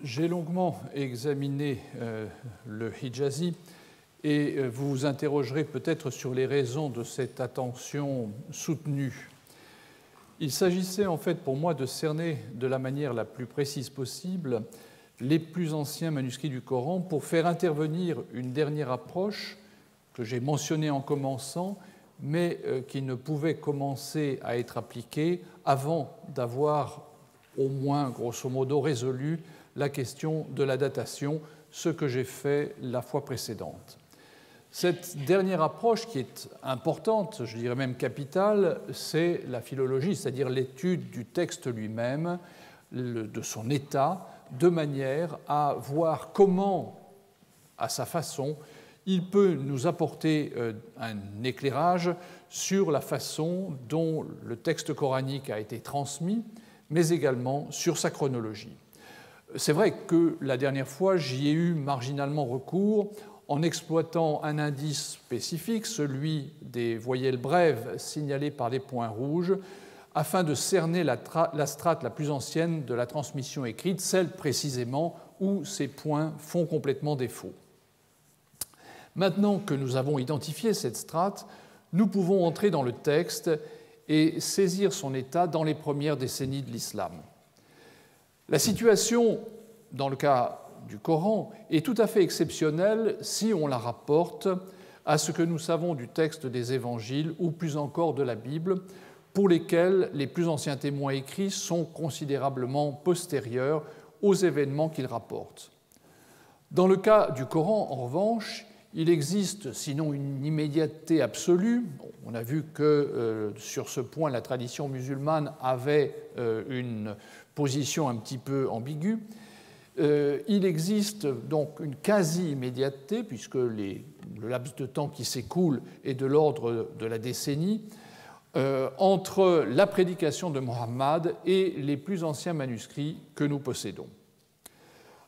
J'ai longuement examiné le Hijazi et vous vous interrogerez peut-être sur les raisons de cette attention soutenue. Il s'agissait en fait pour moi de cerner de la manière la plus précise possible les plus anciens manuscrits du Coran pour faire intervenir une dernière approche que j'ai mentionnée en commençant, mais qui ne pouvait commencer à être appliquée avant d'avoir au moins, grosso modo, résolu la question de la datation, ce que j'ai fait la fois précédente. Cette dernière approche, qui est importante, je dirais même capitale, c'est la philologie, c'est-à-dire l'étude du texte lui-même, de son état, de manière à voir comment, à sa façon, il peut nous apporter un éclairage sur la façon dont le texte coranique a été transmis, mais également sur sa chronologie. C'est vrai que la dernière fois, j'y ai eu marginalement recours en exploitant un indice spécifique, celui des voyelles brèves signalées par des points rouges, afin de cerner la strate la plus ancienne de la transmission écrite, celle précisément où ces points font complètement défaut. Maintenant que nous avons identifié cette strate, nous pouvons entrer dans le texte et saisir son état dans les premières décennies de l'islam. La situation, dans le cas du Coran, est tout à fait exceptionnelle si on la rapporte à ce que nous savons du texte des évangiles ou plus encore de la Bible, pour lesquels les plus anciens témoins écrits sont considérablement postérieurs aux événements qu'ils rapportent. Dans le cas du Coran, en revanche, il existe, sinon une immédiateté absolue, on a vu que sur ce point la tradition musulmane avait une position un petit peu ambiguë, il existe donc une quasi-immédiateté, puisque le laps de temps qui s'écoule est de l'ordre de la décennie, entre la prédication de Mohammed et les plus anciens manuscrits que nous possédons.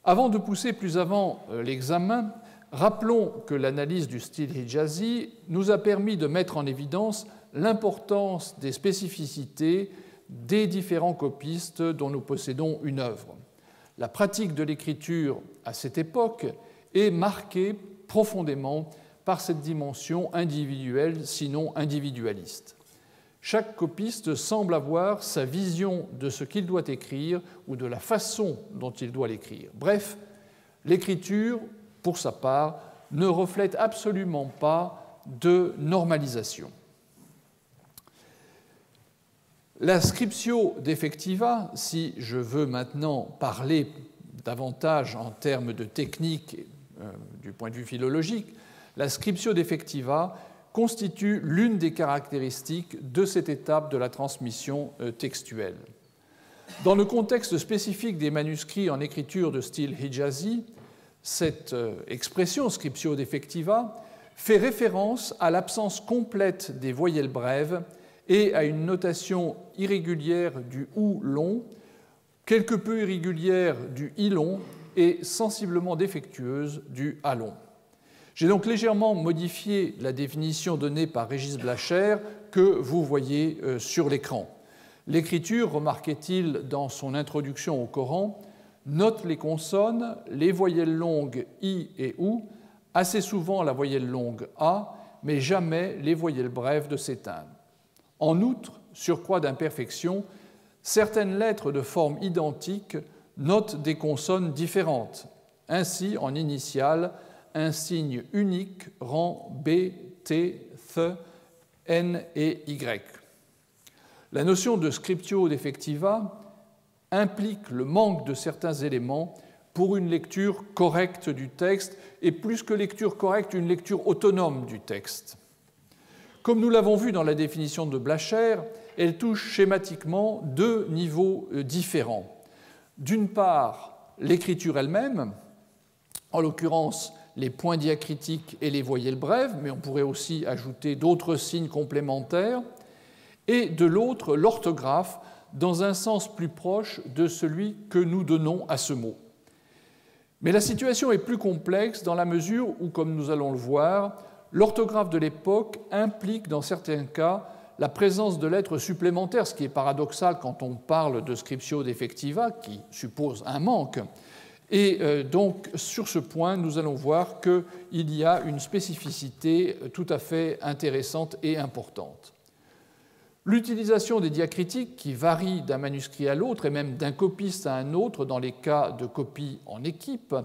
Avant de pousser plus avant l'examen, rappelons que l'analyse du style Hijazi nous a permis de mettre en évidence l'importance des spécificités des différents copistes dont nous possédons une œuvre. La pratique de l'écriture à cette époque est marquée profondément par cette dimension individuelle, sinon individualiste. Chaque copiste semble avoir sa vision de ce qu'il doit écrire ou de la façon dont il doit l'écrire. Bref, l'écriture, pour sa part, ne reflète absolument pas de normalisation. La scriptio defectiva, si je veux maintenant parler davantage en termes de technique du point de vue philologique, la scriptio defectiva constitue l'une des caractéristiques de cette étape de la transmission textuelle. Dans le contexte spécifique des manuscrits en écriture de style Hijazi, cette expression scriptio defectiva fait référence à l'absence complète des voyelles brèves et à une notation irrégulière du ou long, quelque peu irrégulière du i long et sensiblement défectueuse du a long. J'ai donc légèrement modifié la définition donnée par Régis Blacher que vous voyez sur l'écran. L'écriture, remarquait-il dans son introduction au Coran, note les consonnes, les voyelles longues i et ou, assez souvent la voyelle longue a, mais jamais les voyelles brèves de ces timbres. En outre, surcroît d'imperfection, certaines lettres de forme identique notent des consonnes différentes. Ainsi, en initiale, un signe unique rend B, T, Th, N et Y. La notion de scriptio defectiva implique le manque de certains éléments pour une lecture correcte du texte, et plus que lecture correcte, une lecture autonome du texte. Comme nous l'avons vu dans la définition de Blacher, elle touche schématiquement deux niveaux différents. D'une part, l'écriture elle-même, en l'occurrence les points diacritiques et les voyelles brèves, mais on pourrait aussi ajouter d'autres signes complémentaires, et de l'autre, l'orthographe, dans un sens plus proche de celui que nous donnons à ce mot. Mais la situation est plus complexe dans la mesure où, comme nous allons le voir, l'orthographe de l'époque implique dans certains cas la présence de lettres supplémentaires, ce qui est paradoxal quand on parle de scriptio defectiva, qui suppose un manque, Et donc, sur ce point, nous allons voir qu'il y a une spécificité tout à fait intéressante et importante. L'utilisation des diacritiques, qui varie d'un manuscrit à l'autre et même d'un copiste à un autre dans les cas de copie en équipe,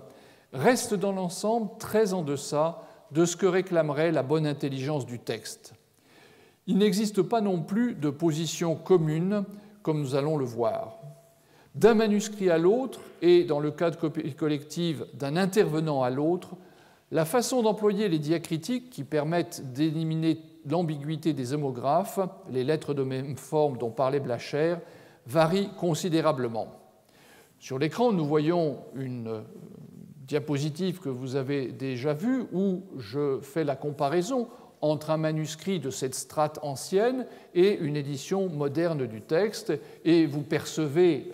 reste dans l'ensemble très en deçà de ce que réclamerait la bonne intelligence du texte. Il n'existe pas non plus de position commune, comme nous allons le voir. D'un manuscrit à l'autre, et dans le cas de copie collective, d'un intervenant à l'autre, la façon d'employer les diacritiques qui permettent d'éliminer l'ambiguïté des homographes, les lettres de même forme dont parlait Blacher, varie considérablement. Sur l'écran, nous voyons une diapositive que vous avez déjà vue où je fais la comparaison entre un manuscrit de cette strate ancienne et une édition moderne du texte, et vous percevez,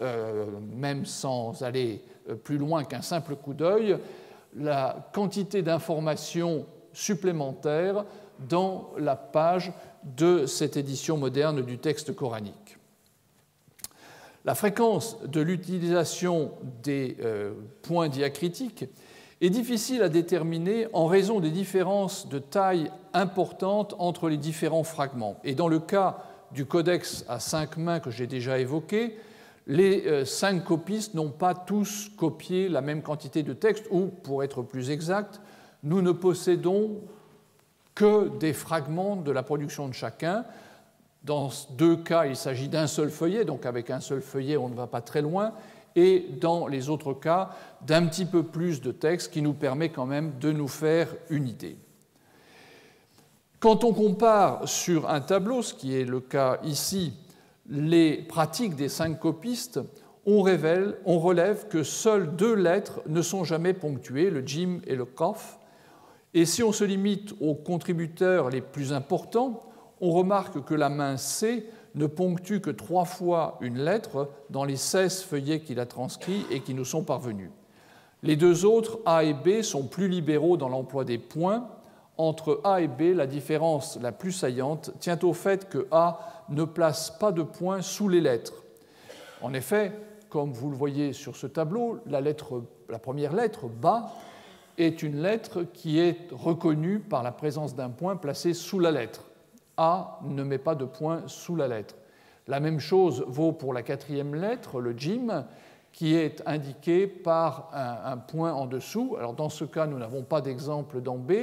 même sans aller plus loin qu'un simple coup d'œil, la quantité d'informations supplémentaires dans la page de cette édition moderne du texte coranique. La fréquence de l'utilisation des points diacritiques est difficile à déterminer en raison des différences de taille importantes entre les différents fragments. Et dans le cas du codex à 5 mains que j'ai déjà évoqué, les 5 copistes n'ont pas tous copié la même quantité de texte, ou, pour être plus exact, nous ne possédons que des fragments de la production de chacun. Dans 2 cas, il s'agit d'un seul feuillet, donc avec un seul feuillet, on ne va pas très loin, et dans les autres cas, d'un petit peu plus de texte qui nous permet quand même de nous faire une idée. Quand on compare sur un tableau, ce qui est le cas ici, les pratiques des 5 copistes, on relève que seules 2 lettres ne sont jamais ponctuées, le jim et le qaf, et si on se limite aux contributeurs les plus importants, on remarque que la main C ne ponctue que 3 fois une lettre dans les 16 feuillets qu'il a transcrits et qui nous sont parvenus. Les 2 autres, A et B, sont plus libéraux dans l'emploi des points. Entre A et B, la différence la plus saillante tient au fait que A ne place pas de points sous les lettres. En effet, comme vous le voyez sur ce tableau, la première lettre, Ba, est une lettre qui est reconnue par la présence d'un point placé sous la lettre. A ne met pas de point sous la lettre. La même chose vaut pour la 4e lettre, le jim, qui est indiqué par un point en dessous. Alors dans ce cas, nous n'avons pas d'exemple dans B,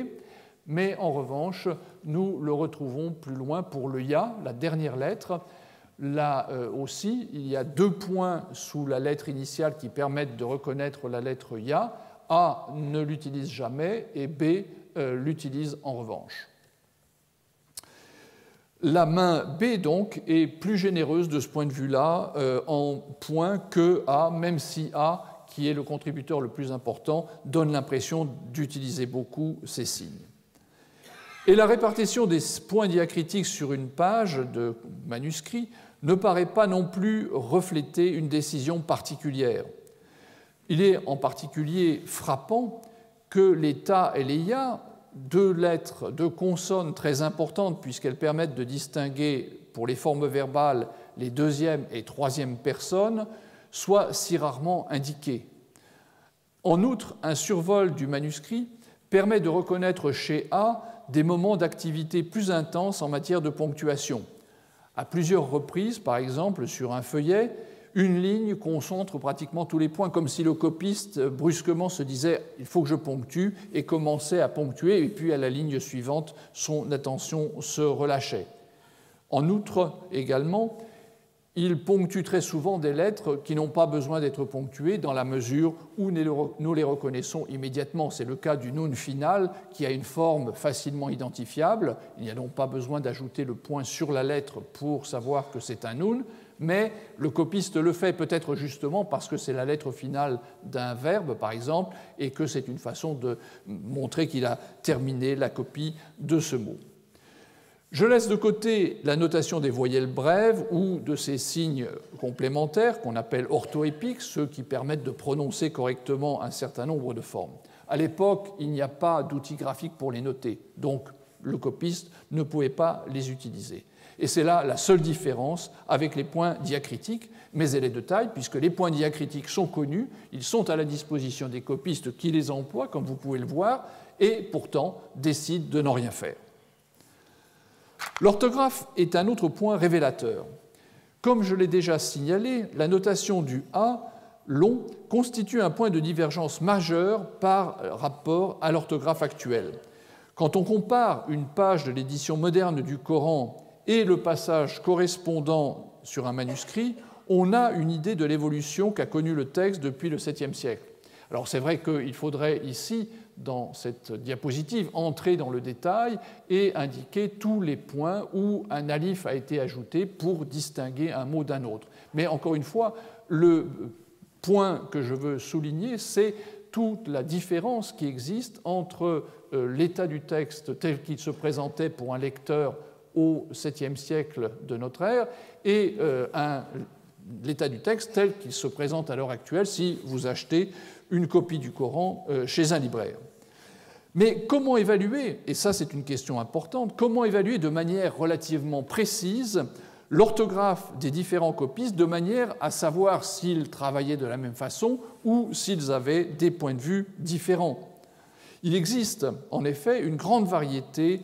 mais en revanche, nous le retrouvons plus loin pour le ya, la dernière lettre. Là aussi, il y a 2 points sous la lettre initiale qui permettent de reconnaître la lettre ya. A ne l'utilise jamais et B l'utilise en revanche. La main B, donc, est plus généreuse de ce point de vue-là en points que A, même si A, qui est le contributeur le plus important, donne l'impression d'utiliser beaucoup ces signes. Et la répartition des points diacritiques sur une page de manuscrit ne paraît pas non plus refléter une décision particulière. Il est en particulier frappant que les ta et les ya, 2 lettres, 2 consonnes très importantes puisqu'elles permettent de distinguer pour les formes verbales les 2e et 3e personnes, soient si rarement indiquées. En outre, un survol du manuscrit permet de reconnaître chez A des moments d'activité plus intenses en matière de ponctuation. À plusieurs reprises, par exemple, sur un feuillet, une ligne concentre pratiquement tous les points, comme si le copiste brusquement se disait « il faut que je ponctue » et commençait à ponctuer, et puis à la ligne suivante, son attention se relâchait. En outre, également, il ponctue très souvent des lettres qui n'ont pas besoin d'être ponctuées dans la mesure où nous les reconnaissons immédiatement. C'est le cas du nun final qui a une forme facilement identifiable. Il n'y a donc pas besoin d'ajouter le point sur la lettre pour savoir que c'est un nun, mais le copiste le fait peut-être justement parce que c'est la lettre finale d'un verbe, par exemple, et que c'est une façon de montrer qu'il a terminé la copie de ce mot. Je laisse de côté la notation des voyelles brèves ou de ces signes complémentaires qu'on appelle orthoépiques, ceux qui permettent de prononcer correctement un certain nombre de formes. À l'époque, il n'y a pas d'outil graphique pour les noter, donc le copiste ne pouvait pas les utiliser. Et c'est là la seule différence avec les points diacritiques, mais elle est de taille, puisque les points diacritiques sont connus, ils sont à la disposition des copistes qui les emploient, comme vous pouvez le voir, et pourtant décident de n'en rien faire. L'orthographe est un autre point révélateur. Comme je l'ai déjà signalé, la notation du A long constitue un point de divergence majeur par rapport à l'orthographe actuelle. Quand on compare une page de l'édition moderne du Coran et le passage correspondant sur un manuscrit, on a une idée de l'évolution qu'a connue le texte depuis le 7e siècle. Alors c'est vrai qu'il faudrait ici, dans cette diapositive, entrer dans le détail et indiquer tous les points où un alif a été ajouté pour distinguer un mot d'un autre. Mais encore une fois, le point que je veux souligner, c'est toute la différence qui existe entre l'état du texte tel qu'il se présentait pour un lecteur au 7e siècle de notre ère et l'état du texte tel qu'il se présente à l'heure actuelle si vous achetez une copie du Coran chez un libraire. Mais comment évaluer, et ça c'est une question importante, comment évaluer de manière relativement précise l'orthographe des différents copistes de manière à savoir s'ils travaillaient de la même façon ou s'ils avaient des points de vue différents? Il existe en effet une grande variété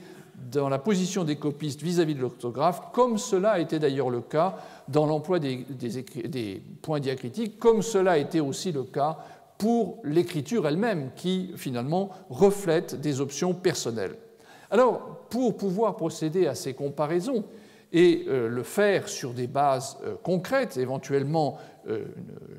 dans la position des copistes vis-à-vis de l'orthographe, comme cela a été d'ailleurs le cas dans l'emploi des points diacritiques, comme cela a été aussi le cas pour l'écriture elle-même, qui finalement reflète des options personnelles. Alors, pour pouvoir procéder à ces comparaisons et le faire sur des bases concrètes, éventuellement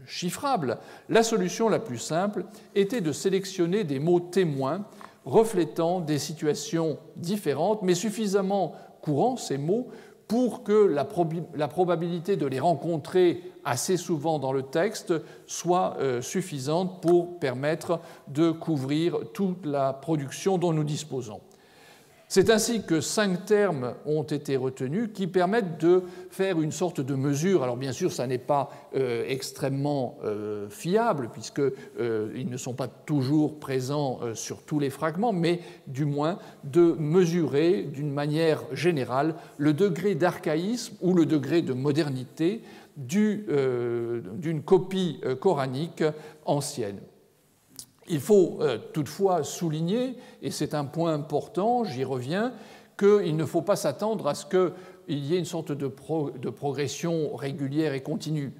chiffrables, la solution la plus simple était de sélectionner des mots témoins reflétant des situations différentes, mais suffisamment courants, ces mots, pour que la probabilité de les rencontrer assez souvent dans le texte soit suffisante pour permettre de couvrir toute la production dont nous disposons. C'est ainsi que 5 termes ont été retenus qui permettent de faire une sorte de mesure. Alors bien sûr, ça n'est pas extrêmement fiable puisqu'ils ne sont pas toujours présents sur tous les fragments, mais du moins de mesurer d'une manière générale le degré d'archaïsme ou le degré de modernité d'une copie coranique ancienne. Il faut toutefois souligner, et c'est un point important, j'y reviens, qu'il ne faut pas s'attendre à ce qu'il y ait une sorte de progression régulière et continue.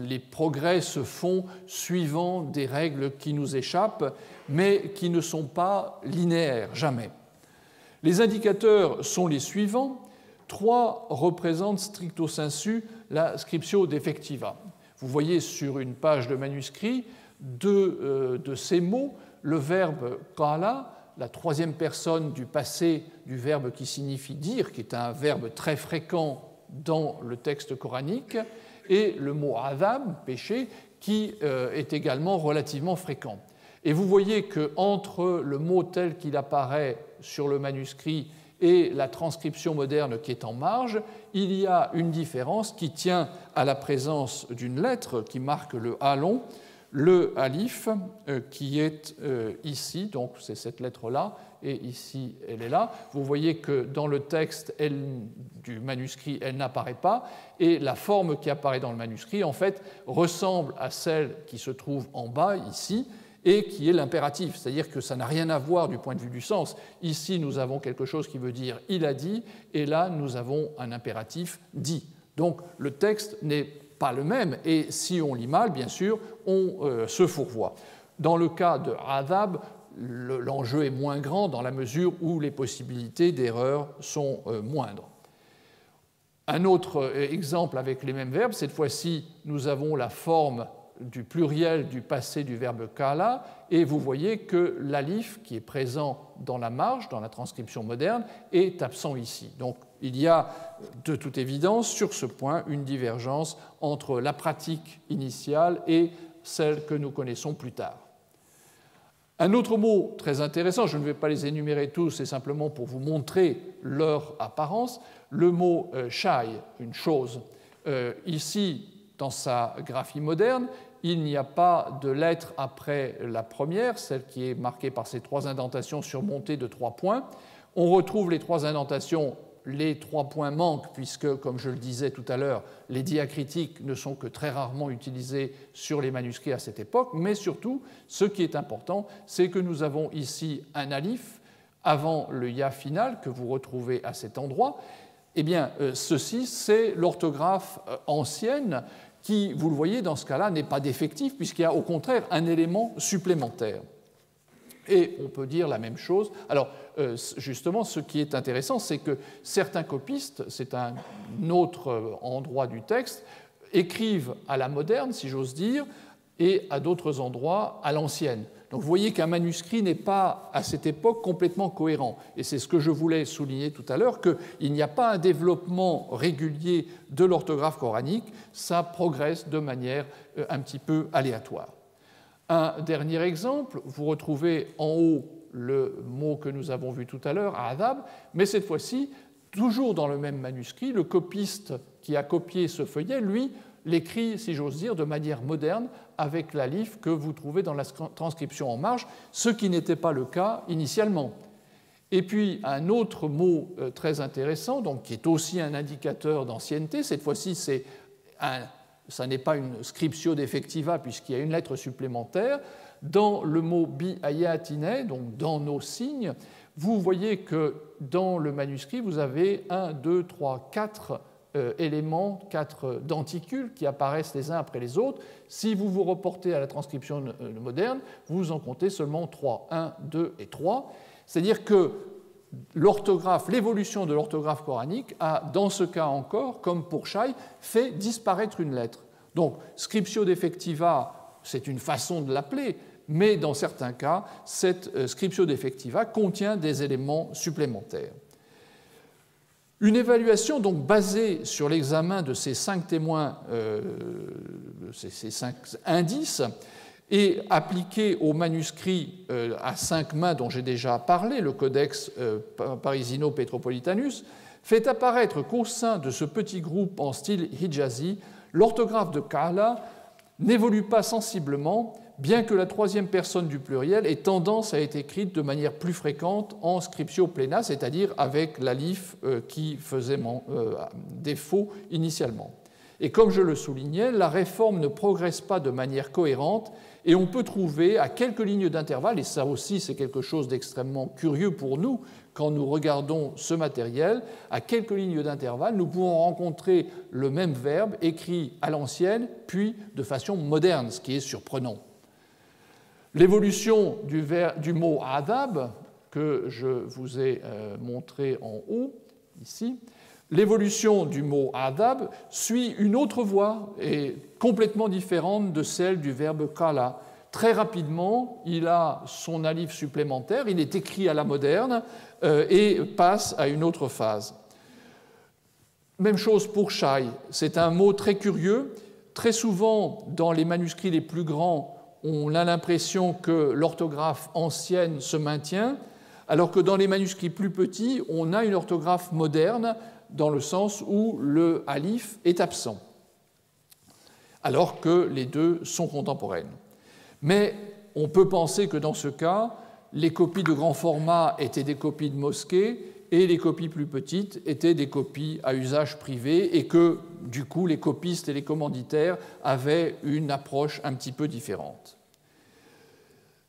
Les progrès se font suivant des règles qui nous échappent, mais qui ne sont pas linéaires, jamais. Les indicateurs sont les suivants. 3 représentent stricto sensu la scriptio defectiva. Vous voyez sur une page de manuscrit de ces mots, le verbe qala, la 3e personne du passé du verbe qui signifie dire, qui est un verbe très fréquent dans le texte coranique, et le mot adhab, péché, qui est également relativement fréquent. Et vous voyez qu'entre le mot tel qu'il apparaît sur le manuscrit et la transcription moderne qui est en marge, il y a une différence qui tient à la présence d'une lettre qui marque le A long, le alif qui est ici, donc c'est cette lettre-là, et ici elle est là. Vous voyez que dans le texte du manuscrit, elle n'apparaît pas, et la forme qui apparaît dans le manuscrit, en fait, ressemble à celle qui se trouve en bas, ici, et qui est l'impératif, c'est-à-dire que ça n'a rien à voir du point de vue du sens. Ici, nous avons quelque chose qui veut dire « il a dit », et là, nous avons un impératif « dit ». Donc, le texte n'est pas le même, et si on lit mal, bien sûr, on se fourvoie. Dans le cas de adhab, l'enjeu est moins grand dans la mesure où les possibilités d'erreur sont moindres. Un autre exemple avec les mêmes verbes, cette fois-ci, nous avons la forme du pluriel du passé du verbe kala, et vous voyez que l'alif, qui est présent dans la marge, dans la transcription moderne, est absent ici. Donc, il y a de toute évidence sur ce point une divergence entre la pratique initiale et celle que nous connaissons plus tard. Un autre mot très intéressant, je ne vais pas les énumérer tous, c'est simplement pour vous montrer leur apparence, le mot shay, une chose. Ici, dans sa graphie moderne, il n'y a pas de lettre après la première, celle qui est marquée par ces 3 indentations surmontées de 3 points. On retrouve les 3 indentations les 3 points manquent, puisque, comme je le disais tout à l'heure, les diacritiques ne sont que très rarement utilisés sur les manuscrits à cette époque, mais surtout, ce qui est important, c'est que nous avons ici un alif avant le ya final que vous retrouvez à cet endroit. Eh bien, ceci, c'est l'orthographe ancienne qui, vous le voyez, dans ce cas-là, n'est pas défectif, puisqu'il y a au contraire un élément supplémentaire. Et on peut dire la même chose. Alors, justement, ce qui est intéressant, c'est que certains copistes, c'est un autre endroit du texte, écrivent à la moderne, si j'ose dire, et à d'autres endroits à l'ancienne. Donc vous voyez qu'un manuscrit n'est pas, à cette époque, complètement cohérent. Et c'est ce que je voulais souligner tout à l'heure, qu'il n'y a pas un développement régulier de l'orthographe coranique, ça progresse de manière un petit peu aléatoire. Un dernier exemple, vous retrouvez en haut le mot que nous avons vu tout à l'heure, adab, mais cette fois-ci, toujours dans le même manuscrit, le copiste qui a copié ce feuillet, lui, l'écrit, si j'ose dire, de manière moderne, avec l'alif que vous trouvez dans la transcription en marge, ce qui n'était pas le cas initialement. Et puis un autre mot très intéressant, donc, qui est aussi un indicateur d'ancienneté, cette fois-ci ça n'est pas une scriptio defectiva puisqu'il y a une lettre supplémentaire, dans le mot bi ayatine, donc dans nos signes, vous voyez que dans le manuscrit, vous avez 1, 2, 3, 4 éléments, 4 denticules qui apparaissent les uns après les autres. Si vous vous reportez à la transcription moderne, vous en comptez seulement 3, 1, 2 et 3. C'est-à-dire que l'évolution de l'orthographe coranique a, dans ce cas encore, comme pour Shai, fait disparaître une lettre. Donc, scriptio defectiva, c'est une façon de l'appeler, mais dans certains cas, cette scriptio defectiva contient des éléments supplémentaires. Une évaluation donc basée sur l'examen de ces 5 témoins, ces 5 indices, et appliquée au manuscrit à 5 mains dont j'ai déjà parlé, le Codex Parisino-Petropolitanus, fait apparaître qu'au sein de ce petit groupe en style hijazi, l'orthographe de Ka'ala n'évolue pas sensiblement, bien que la 3e personne du pluriel ait tendance à être écrite de manière plus fréquente en scriptio plena, c'est-à-dire avec l'alif qui faisait défaut initialement. Et comme je le soulignais, la réforme ne progresse pas de manière cohérente et on peut trouver à quelques lignes d'intervalle, et ça aussi c'est quelque chose d'extrêmement curieux pour nous quand nous regardons ce matériel, à quelques lignes d'intervalle, nous pouvons rencontrer le même verbe écrit à l'ancienne, puis de façon moderne, ce qui est surprenant. L'évolution du mot adab, que je vous ai montré en haut, ici, l'évolution du mot adab suit une autre voie et complètement différente de celle du verbe kala. Très rapidement, il a son alif supplémentaire, il est écrit à la moderne et passe à une autre phase. Même chose pour Shai, c'est un mot très curieux. Très souvent, dans les manuscrits les plus grands, on a l'impression que l'orthographe ancienne se maintient, alors que dans les manuscrits plus petits, on a une orthographe moderne dans le sens où le alif est absent, alors que les deux sont contemporaines. Mais on peut penser que dans ce cas, les copies de grand format étaient des copies de mosquée et les copies plus petites étaient des copies à usage privé et que, du coup, les copistes et les commanditaires avaient une approche un petit peu différente.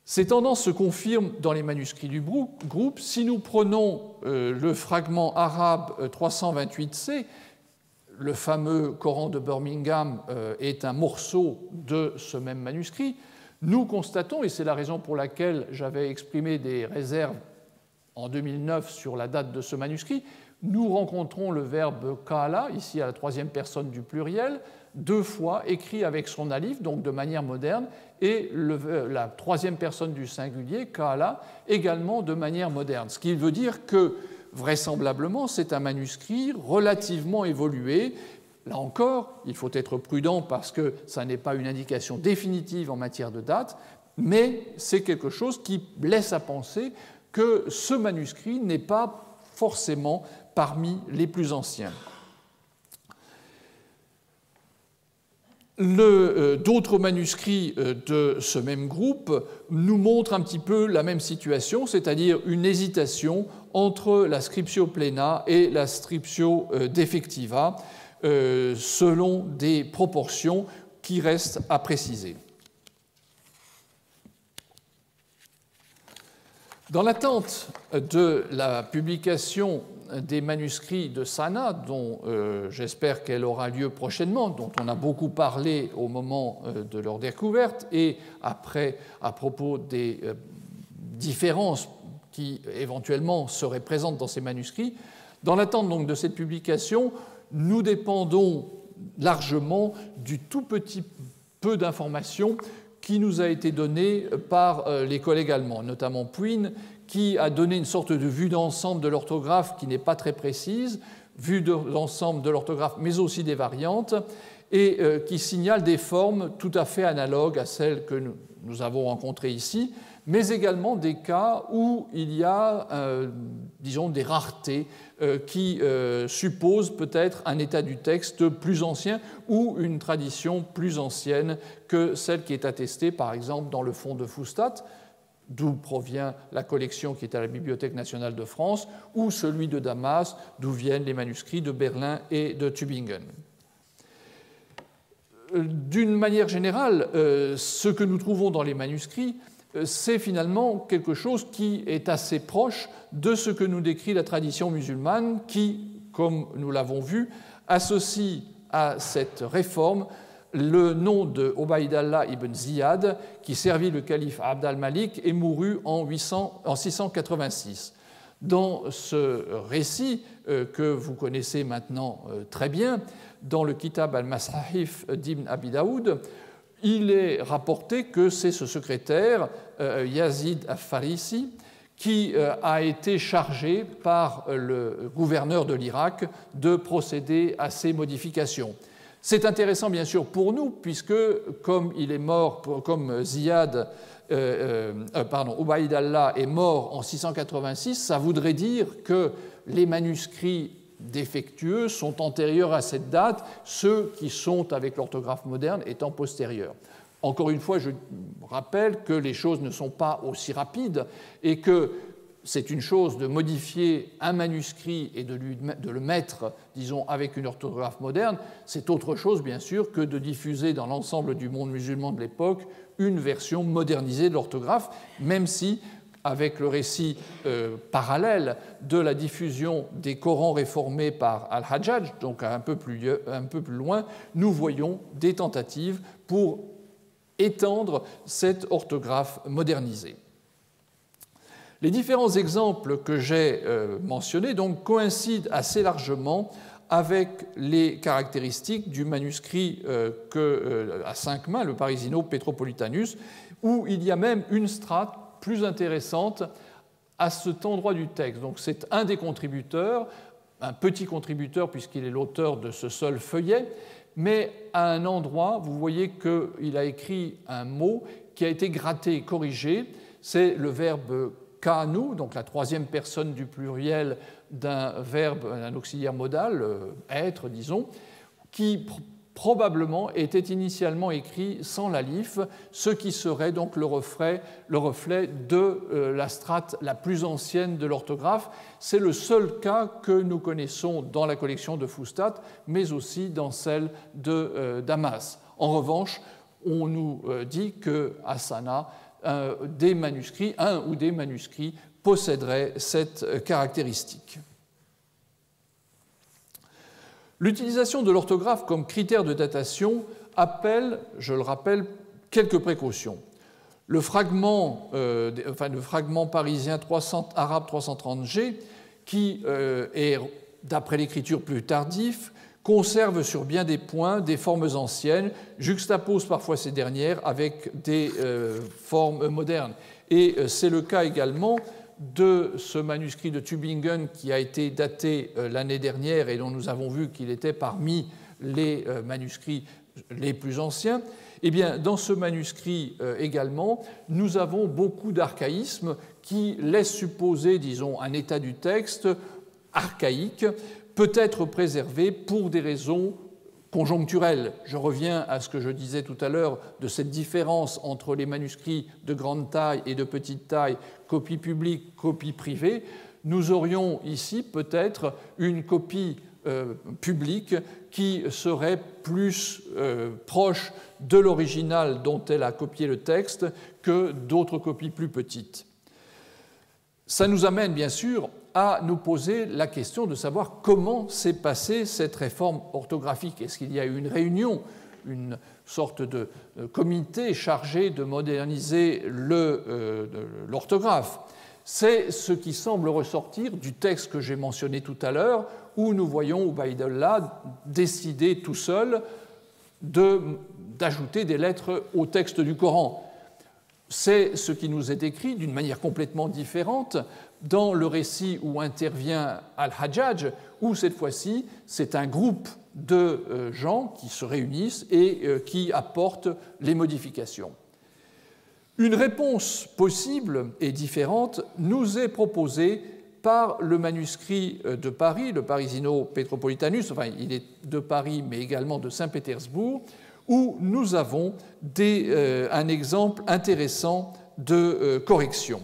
Ces tendances se confirment dans les manuscrits du groupe. Si nous prenons le fragment arabe 328c, le fameux Coran de Birmingham est un morceau de ce même manuscrit, nous constatons, et c'est la raison pour laquelle j'avais exprimé des réserves en 2009 sur la date de ce manuscrit, nous rencontrons le verbe ka'ala, ici à la 3e personne du pluriel, 2 fois écrit avec son alif, donc de manière moderne, et la 3e personne du singulier, ka'ala, également de manière moderne. Ce qui veut dire que, vraisemblablement, c'est un manuscrit relativement évolué. Là encore, il faut être prudent parce que ça n'est pas une indication définitive en matière de date, mais c'est quelque chose qui laisse à penser que ce manuscrit n'est pas forcément parmi les plus anciens. D'autres manuscrits de ce même groupe nous montrent un petit peu la même situation, c'est-à-dire une hésitation entre la scriptio plena et la scriptio defectiva, selon des proportions qui restent à préciser. Dans l'attente de la publication des manuscrits de Sana, dont j'espère qu'elle aura lieu prochainement, dont on a beaucoup parlé au moment de leur découverte, et après, à propos des différences qui éventuellement seraient présentes dans ces manuscrits, dans l'attente donc de cette publication, nous dépendons largement du tout petit peu d'informations qui nous a été donné par les collègues allemands, notamment Puin, qui a donné une sorte de vue d'ensemble de l'orthographe qui n'est pas très précise, vue d'ensemble de l'orthographe, mais aussi des variantes, et qui signale des formes tout à fait analogues à celles que nous avons rencontrées ici, mais également des cas où il y a, disons, des raretés qui supposent peut-être un état du texte plus ancien ou une tradition plus ancienne que celle qui est attestée, par exemple, dans le fond de Fustat, d'où provient la collection qui est à la Bibliothèque nationale de France, ou celui de Damas, d'où viennent les manuscrits de Berlin et de Tübingen. D'une manière générale, ce que nous trouvons dans les manuscrits, c'est finalement quelque chose qui est assez proche de ce que nous décrit la tradition musulmane qui, comme nous l'avons vu, associe à cette réforme le nom de Obaïdallah ibn Ziyad, qui servit le calife Abd al-Malik et mourut en 686. Dans ce récit que vous connaissez maintenant très bien, dans le Kitab al-Masahif d'Ibn Abi Daoud, il est rapporté que c'est ce secrétaire, Yazid al-Farisi, qui a été chargé par le gouverneur de l'Irak de procéder à ces modifications. C'est intéressant bien sûr pour nous, puisque comme il est mort, comme Ubaïdallah est mort en 686, ça voudrait dire que les manuscrits défectueux sont antérieurs à cette date, ceux qui sont avec l'orthographe moderne étant postérieurs. Encore une fois, je rappelle que les choses ne sont pas aussi rapides et que c'est une chose de modifier un manuscrit et de le mettre, disons, avec une orthographe moderne. C'est autre chose, bien sûr, que de diffuser dans l'ensemble du monde musulman de l'époque une version modernisée de l'orthographe, même si, avec le récit parallèle de la diffusion des Corans réformés par Al-Hajjaj, donc un peu plus loin, nous voyons des tentatives pour étendre cette orthographe modernisée. Les différents exemples que j'ai mentionnés donc, coïncident assez largement avec les caractéristiques du manuscrit à 5 mains, le Parisino Petropolitanus, où il y a même une strate plus intéressante à cet endroit du texte. Donc c'est un des contributeurs, un petit contributeur puisqu'il est l'auteur de ce seul feuillet, mais à un endroit, vous voyez qu'il a écrit un mot qui a été gratté et corrigé, c'est le verbe kanu, donc la troisième personne du pluriel d'un verbe, un auxiliaire modal, être, disons, qui probablement était initialement écrit sans l'alif, ce qui serait donc le reflet de la strate la plus ancienne de l'orthographe. C'est le seul cas que nous connaissons dans la collection de Fustat, mais aussi dans celle de Damas. En revanche, on nous dit qu'à Sana, un ou des manuscrits posséderaient cette caractéristique. L'utilisation de l'orthographe comme critère de datation appelle, je le rappelle, quelques précautions. Le fragment parisien arabe 330G, qui est, d'après l'écriture plus tardive, conserve sur bien des points des formes anciennes, juxtapose parfois ces dernières avec des formes modernes. Et c'est le cas également de ce manuscrit de Tübingen qui a été daté l'année dernière et dont nous avons vu qu'il était parmi les manuscrits les plus anciens. Eh bien, dans ce manuscrit également, nous avons beaucoup d'archaïsmes qui laissent supposer, disons, un état du texte archaïque, peut être préservé pour des raisons conjoncturelle. Je reviens à ce que je disais tout à l'heure de cette différence entre les manuscrits de grande taille et de petite taille, copie publique, copie privée. Nous aurions ici peut-être une copie publique qui serait plus proche de l'original dont elle a copié le texte que d'autres copies plus petites. Ça nous amène bien sûr à nous poser la question de savoir comment s'est passée cette réforme orthographique. Est-ce qu'il y a eu une réunion, une sorte de comité chargé de moderniser l'orthographe? C'est ce qui semble ressortir du texte que j'ai mentionné tout à l'heure, où nous voyons Ubaydullah décider tout seul d'ajouter des lettres au texte du Coran. C'est ce qui nous est décrit d'une manière complètement différente dans le récit où intervient Al-Hajjaj, où cette fois-ci, c'est un groupe de gens qui se réunissent et qui apportent les modifications. Une réponse possible et différente nous est proposée par le manuscrit de Paris, le Parisino Petropolitanus, enfin il est de Paris mais également de Saint-Pétersbourg, où nous avons un exemple intéressant de correction.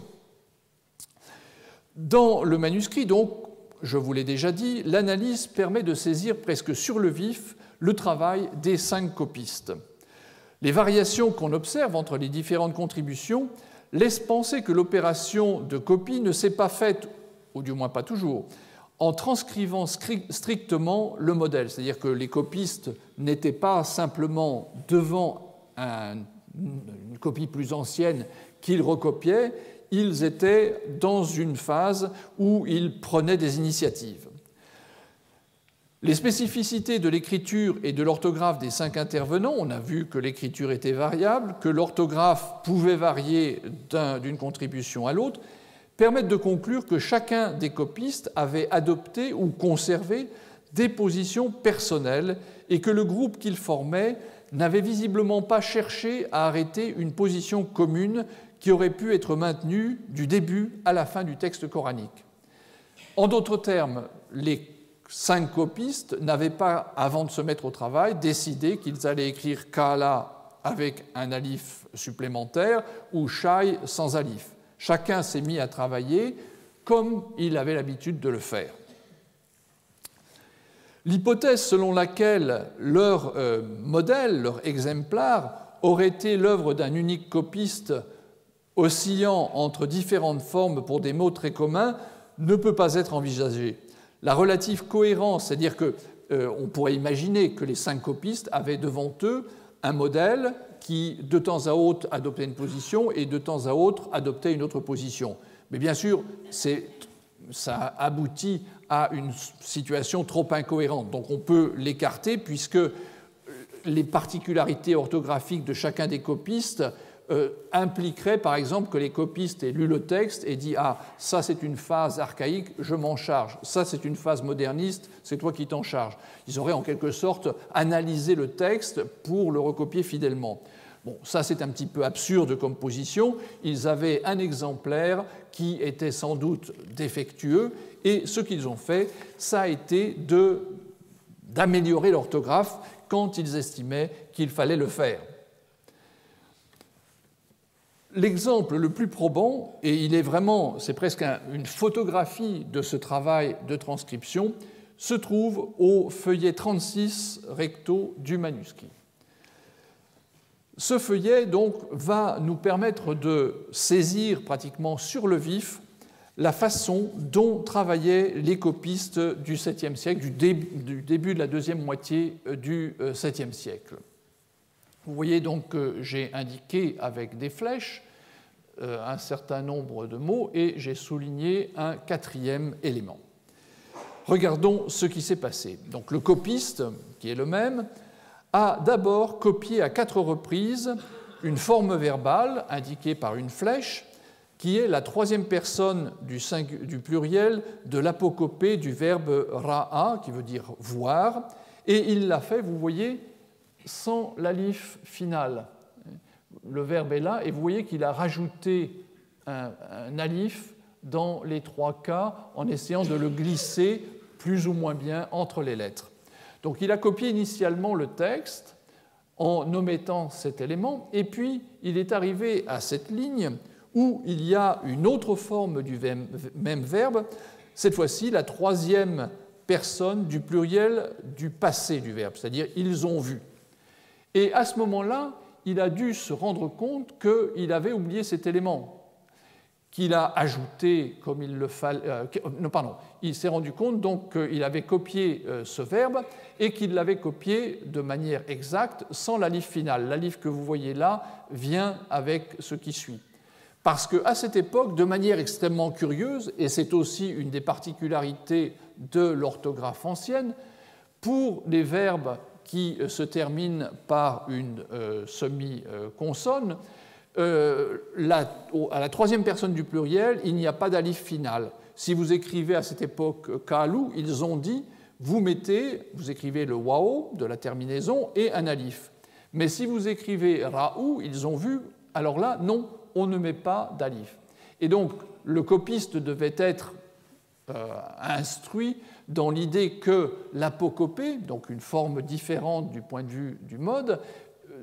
Dans le manuscrit, donc, je vous l'ai déjà dit, l'analyse permet de saisir presque sur le vif le travail des 5 copistes. Les variations qu'on observe entre les différentes contributions laissent penser que l'opération de copie ne s'est pas faite, ou du moins pas toujours, en transcrivant strictement le modèle. C'est-à-dire que les copistes n'étaient pas simplement devant une copie plus ancienne qu'ils recopiaient, ils étaient dans une phase où ils prenaient des initiatives. Les spécificités de l'écriture et de l'orthographe des 5 intervenants, on a vu que l'écriture était variable, que l'orthographe pouvait varier d'une contribution à l'autre, permettent de conclure que chacun des copistes avait adopté ou conservé des positions personnelles et que le groupe qu'il formait n'avait visiblement pas cherché à arrêter une position commune qui aurait pu être maintenue du début à la fin du texte coranique. En d'autres termes, les 5 copistes n'avaient pas, avant de se mettre au travail, décidé qu'ils allaient écrire Kala avec un alif supplémentaire ou Shai sans alif. Chacun s'est mis à travailler comme il avait l'habitude de le faire. L'hypothèse selon laquelle leur modèle, leur exemplaire, aurait été l'œuvre d'un unique copiste oscillant entre différentes formes pour des mots très communs ne peut pas être envisagée. La relative cohérence, c'est-à-dire qu'on pourrait imaginer que les 5 copistes avaient devant eux un modèle qui, de temps à autre, adoptait une position et de temps à autre, adoptait une autre position. Mais bien sûr, ça aboutit à une situation trop incohérente. Donc on peut l'écarter puisque les particularités orthographiques de chacun des copistes impliquerait par exemple que les copistes aient lu le texte et dit « Ah, ça c'est une phase archaïque, je m'en charge. Ça c'est une phase moderniste, c'est toi qui t'en charges. » Ils auraient en quelque sorte analysé le texte pour le recopier fidèlement. Bon, ça c'est un petit peu absurde comme position. Ils avaient un exemplaire qui était sans doute défectueux et ce qu'ils ont fait, ça a été d'améliorer l'orthographe quand ils estimaient qu'il fallait le faire. L'exemple le plus probant, et c'est presque une photographie de ce travail de transcription, se trouve au feuillet 36 recto du manuscrit. Ce feuillet donc va nous permettre de saisir pratiquement sur le vif la façon dont travaillaient les copistes du 7e siècle, du début de la deuxième moitié du 7e siècle. Vous voyez donc que j'ai indiqué avec des flèches un certain nombre de mots et j'ai souligné un 4e élément. Regardons ce qui s'est passé. Donc, le copiste, qui est le même, a d'abord copié à 4 reprises une forme verbale indiquée par une flèche qui est la 3e personne du pluriel de l'apocopée du verbe ra'a, qui veut dire voir, et il l'a fait, vous voyez, sans l'alif final. Le verbe est là, et vous voyez qu'il a rajouté un alif dans les 3 cas en essayant de le glisser plus ou moins bien entre les lettres. Donc il a copié initialement le texte en omettant cet élément, et puis il est arrivé à cette ligne où il y a une autre forme du même verbe, cette fois-ci la troisième personne du pluriel du passé du verbe, c'est-à-dire « ils ont vu ». Et à ce moment-là, il a dû se rendre compte qu'il avait oublié cet élément, qu'il a ajouté comme il le fallait. Il s'est rendu compte donc qu'il avait copié ce verbe et qu'il l'avait copié de manière exacte sans l'alif finale. L'alif que vous voyez là vient avec ce qui suit. Parce qu'à cette époque, de manière extrêmement curieuse, et c'est aussi une des particularités de l'orthographe ancienne, pour les verbes qui se terminent par une semi-consonne, à la troisième personne du pluriel, il n'y a pas d'alif final. Si vous écrivez à cette époque Kalu, ils ont dit, vous écrivez le wao de la terminaison et un alif. Mais si vous écrivez Raou, ils ont vu, alors là, non, on ne met pas d'alif. Et donc, le copiste devait être instruit dans l'idée que l'apocopée, donc une forme différente du point de vue du mode,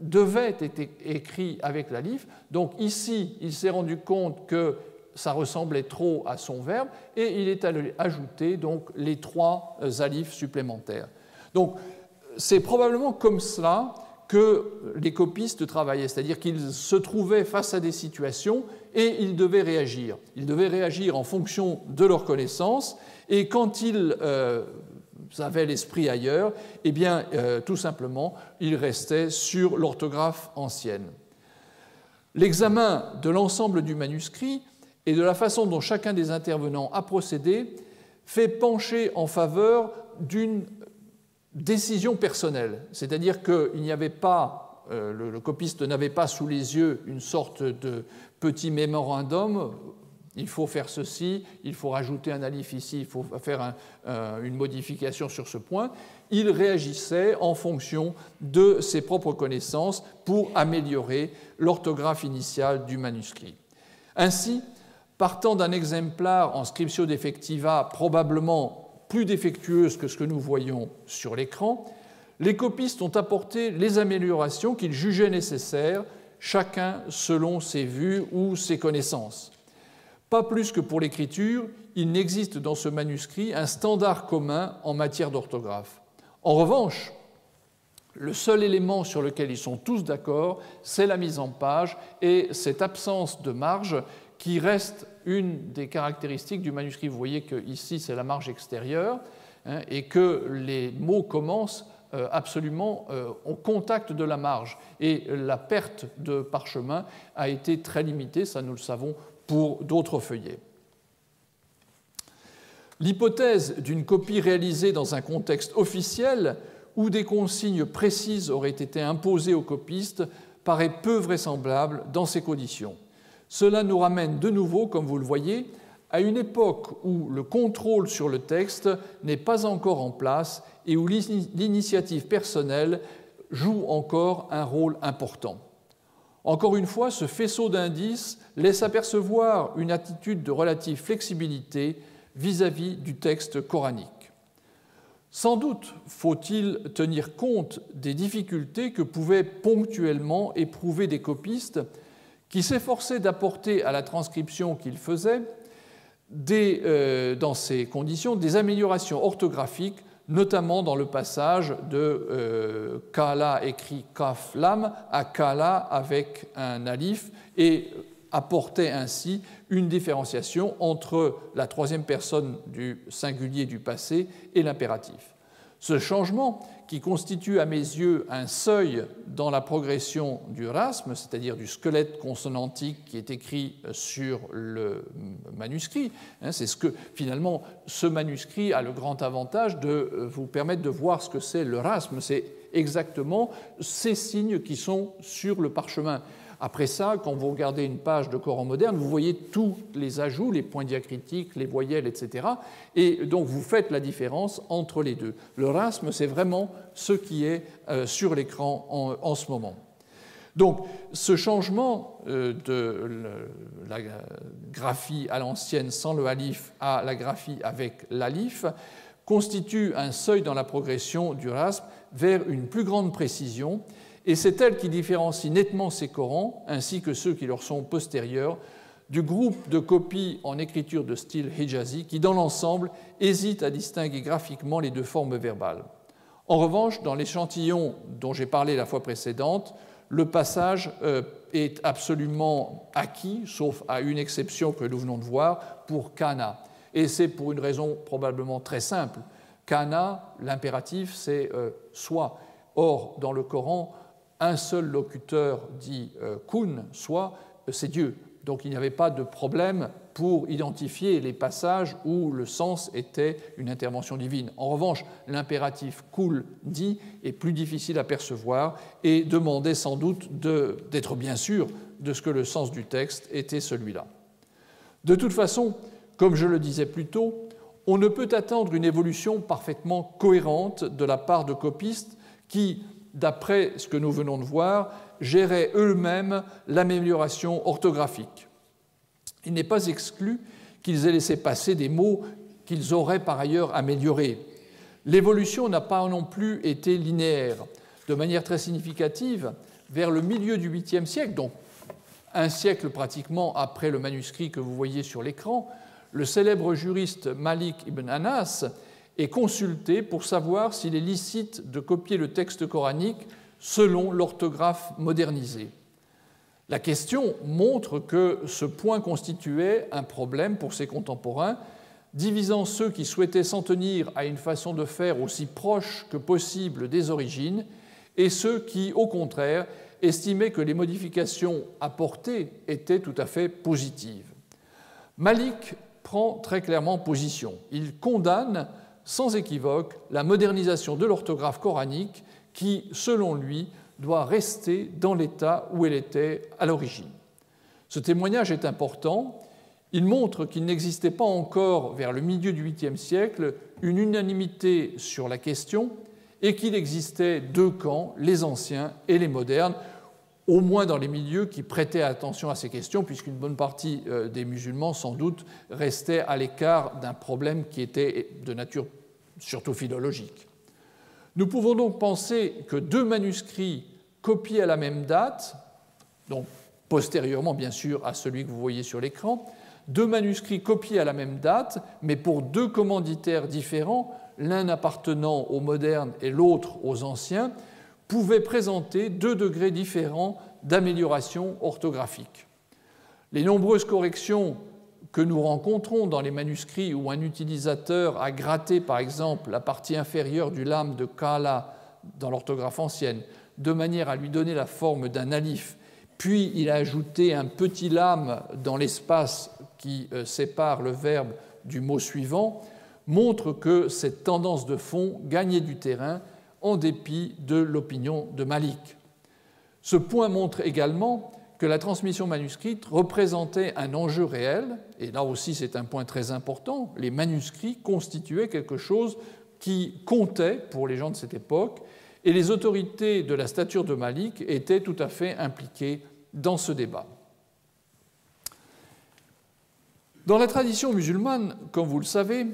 devait être écrit avec l'alif. Donc ici, il s'est rendu compte que ça ressemblait trop à son verbe et il est allé ajouter donc les 3 alifs supplémentaires. Donc c'est probablement comme cela que les copistes travaillaient, c'est-à-dire qu'ils se trouvaient face à des situations et ils devaient réagir. Ils devaient réagir en fonction de leur connaissance et quand ils avaient l'esprit ailleurs, eh bien, tout simplement, ils restaient sur l'orthographe ancienne. L'examen de l'ensemble du manuscrit et de la façon dont chacun des intervenants a procédé fait pencher en faveur d'une décision personnelle, c'est-à-dire qu'il n'y avait pas, le copiste n'avait pas sous les yeux une sorte de petit mémorandum, il faut faire ceci, il faut rajouter un alif ici, il faut faire une modification sur ce point. Il réagissait en fonction de ses propres connaissances pour améliorer l'orthographe initiale du manuscrit. Ainsi, partant d'un exemplaire en scriptio defectiva probablement plus défectueuse que ce que nous voyons sur l'écran, les copistes ont apporté les améliorations qu'ils jugeaient nécessaires, chacun selon ses vues ou ses connaissances. Pas plus que pour l'écriture, il n'existe dans ce manuscrit un standard commun en matière d'orthographe. En revanche, le seul élément sur lequel ils sont tous d'accord, c'est la mise en page et cette absence de marge qui reste une des caractéristiques du manuscrit. Vous voyez qu'ici, c'est la marge extérieure et que les mots commencent absolument au contact de la marge. Et la perte de parchemin a été très limitée, ça nous le savons, pour d'autres feuillets. L'hypothèse d'une copie réalisée dans un contexte officiel où des consignes précises auraient été imposées aux copistes paraît peu vraisemblable dans ces conditions. Cela nous ramène de nouveau, comme vous le voyez, à une époque où le contrôle sur le texte n'est pas encore en place et où l'initiative personnelle joue encore un rôle important. Encore une fois, ce faisceau d'indices laisse apercevoir une attitude de relative flexibilité vis-à-vis du texte coranique. Sans doute faut-il tenir compte des difficultés que pouvaient ponctuellement éprouver des copistes qui s'efforçaient d'apporter à la transcription qu'ils faisaient, dans ces conditions, des améliorations orthographiques, notamment dans le passage de Kala écrit Kaf Lam à Kala avec un alif, et apportait ainsi une différenciation entre la troisième personne du singulier du passé et l'impératif. Ce changement, qui constitue à mes yeux un seuil dans la progression du rasme, c'est-à-dire du squelette consonantique qui est écrit sur le manuscrit, c'est ce que finalement ce manuscrit a le grand avantage de vous permettre de voir ce que c'est le rasme, c'est exactement ces signes qui sont sur le parchemin. Après ça, quand vous regardez une page de Coran moderne, vous voyez tous les ajouts, les points diacritiques, les voyelles, etc. Et donc vous faites la différence entre les deux. Le rasme, c'est vraiment ce qui est sur l'écran en ce moment. Donc ce changement de la graphie à l'ancienne sans le alif à la graphie avec l'alif constitue un seuil dans la progression du rasm vers une plus grande précision, et c'est elle qui différencie nettement ces Corans, ainsi que ceux qui leur sont postérieurs, du groupe de copies en écriture de style hijazi qui, dans l'ensemble, hésite à distinguer graphiquement les deux formes verbales. En revanche, dans l'échantillon dont j'ai parlé la fois précédente, le passage est absolument acquis, sauf à une exception que nous venons de voir, pour kana. Et c'est pour une raison probablement très simple. Kana, l'impératif, c'est soit. Or, dans le Coran, un seul locuteur dit kun, soit, c'est Dieu. Donc il n'y avait pas de problème pour identifier les passages où le sens était une intervention divine. En revanche, l'impératif kul dit est plus difficile à percevoir et demandait sans doute d'être bien sûr de ce que le sens du texte était celui-là. De toute façon, comme je le disais plus tôt, on ne peut attendre une évolution parfaitement cohérente de la part de copistes qui, d'après ce que nous venons de voir, géraient eux-mêmes l'amélioration orthographique. Il n'est pas exclu qu'ils aient laissé passer des mots qu'ils auraient par ailleurs améliorés. L'évolution n'a pas non plus été linéaire. De manière très significative, vers le milieu du 8e siècle, donc un siècle pratiquement après le manuscrit que vous voyez sur l'écran, le célèbre juriste Malik ibn Anas est consulté pour savoir s'il est licite de copier le texte coranique selon l'orthographe modernisée. La question montre que ce point constituait un problème pour ses contemporains, divisant ceux qui souhaitaient s'en tenir à une façon de faire aussi proche que possible des origines et ceux qui, au contraire, estimaient que les modifications apportées étaient tout à fait positives. Malik prend très clairement position. Il condamne sans équivoque la modernisation de l'orthographe coranique qui, selon lui, doit rester dans l'état où elle était à l'origine. Ce témoignage est important. Il montre qu'il n'existait pas encore, vers le milieu du 8e siècle, une unanimité sur la question et qu'il existait deux camps, les anciens et les modernes, au moins dans les milieux qui prêtaient attention à ces questions, puisqu'une bonne partie des musulmans, sans doute, restait à l'écart d'un problème qui était de nature surtout philologique. Nous pouvons donc penser que deux manuscrits copiés à la même date, donc postérieurement bien sûr à celui que vous voyez sur l'écran, deux manuscrits copiés à la même date, mais pour deux commanditaires différents, l'un appartenant aux modernes et l'autre aux anciens, pouvaient présenter deux degrés différents d'amélioration orthographique. Les nombreuses corrections que nous rencontrons dans les manuscrits où un utilisateur a gratté, par exemple, la partie inférieure du lame de Kala dans l'orthographe ancienne, de manière à lui donner la forme d'un alif, puis il a ajouté un petit lame dans l'espace qui sépare le verbe du mot suivant, montre que cette tendance de fond gagnait du terrain en dépit de l'opinion de Malik. Ce point montre également que la transmission manuscrite représentait un enjeu réel, et là aussi c'est un point très important, les manuscrits constituaient quelque chose qui comptait pour les gens de cette époque, et les autorités de la stature de Malik étaient tout à fait impliquées dans ce débat. Dans la tradition musulmane, comme vous le savez,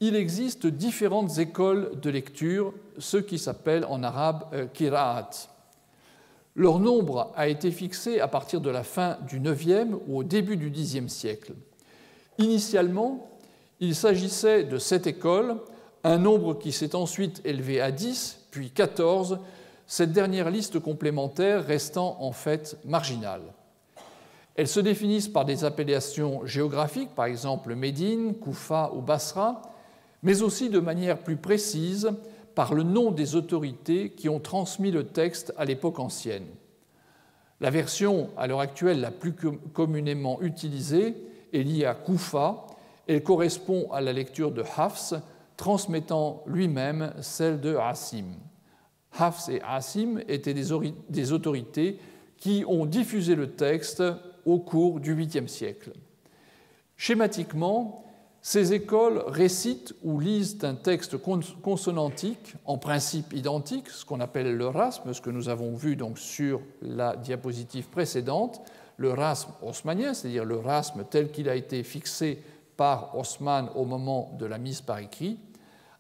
il existe différentes écoles de lecture, ce qui s'appelle en arabe qira'at. Leur nombre a été fixé à partir de la fin du IXe ou au début du Xe siècle. Initialement, il s'agissait de 7 écoles, un nombre qui s'est ensuite élevé à 10, puis 14, cette dernière liste complémentaire restant en fait marginale. Elles se définissent par des appellations géographiques, par exemple Médine, Koufa ou Basra, mais aussi de manière plus précise par le nom des autorités qui ont transmis le texte à l'époque ancienne. La version à l'heure actuelle la plus communément utilisée est liée à Koufa. Elle correspond à la lecture de Hafs, transmettant lui-même celle de Asim. Hafs et Asim étaient des autorités qui ont diffusé le texte au cours du 8e siècle. Schématiquement, ces écoles récitent ou lisent un texte consonantique, en principe identique, ce qu'on appelle le rasm, ce que nous avons vu donc sur la diapositive précédente, le rasm haussmannien, c'est-à-dire le rasm tel qu'il a été fixé par Haussmann au moment de la mise par écrit,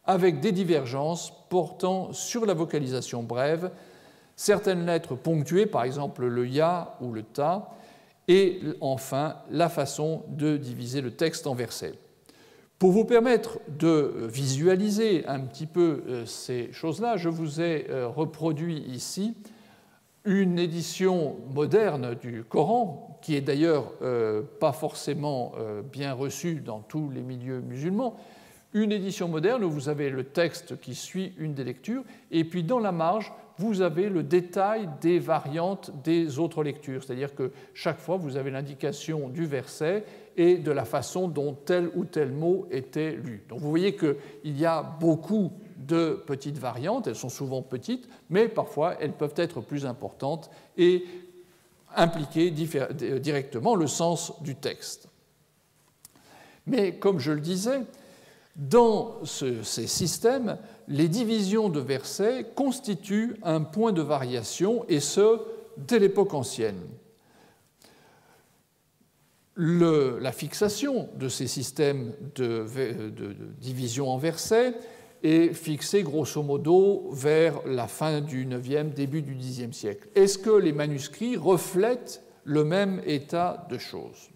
avec des divergences portant sur la vocalisation brève, certaines lettres ponctuées, par exemple le ya ou le ta, et enfin la façon de diviser le texte en versets. Pour vous permettre de visualiser un petit peu ces choses-là, je vous ai reproduit ici une édition moderne du Coran, qui est d'ailleurs pas forcément bien reçue dans tous les milieux musulmans, une édition moderne où vous avez le texte qui suit une des lectures, et puis dans la marge, vous avez le détail des variantes des autres lectures, c'est-à-dire que chaque fois, vous avez l'indication du verset et de la façon dont tel ou tel mot était lu. Donc vous voyez qu'il y a beaucoup de petites variantes, elles sont souvent petites, mais parfois elles peuvent être plus importantes et impliquer directement le sens du texte. Mais comme je le disais, dans ces systèmes, les divisions de versets constituent un point de variation, et ce, dès l'époque ancienne. La fixation de ces systèmes de division en versets est fixée grosso modo vers la fin du IXe, début du Xe siècle. Est-ce que les manuscrits reflètent le même état de choses ?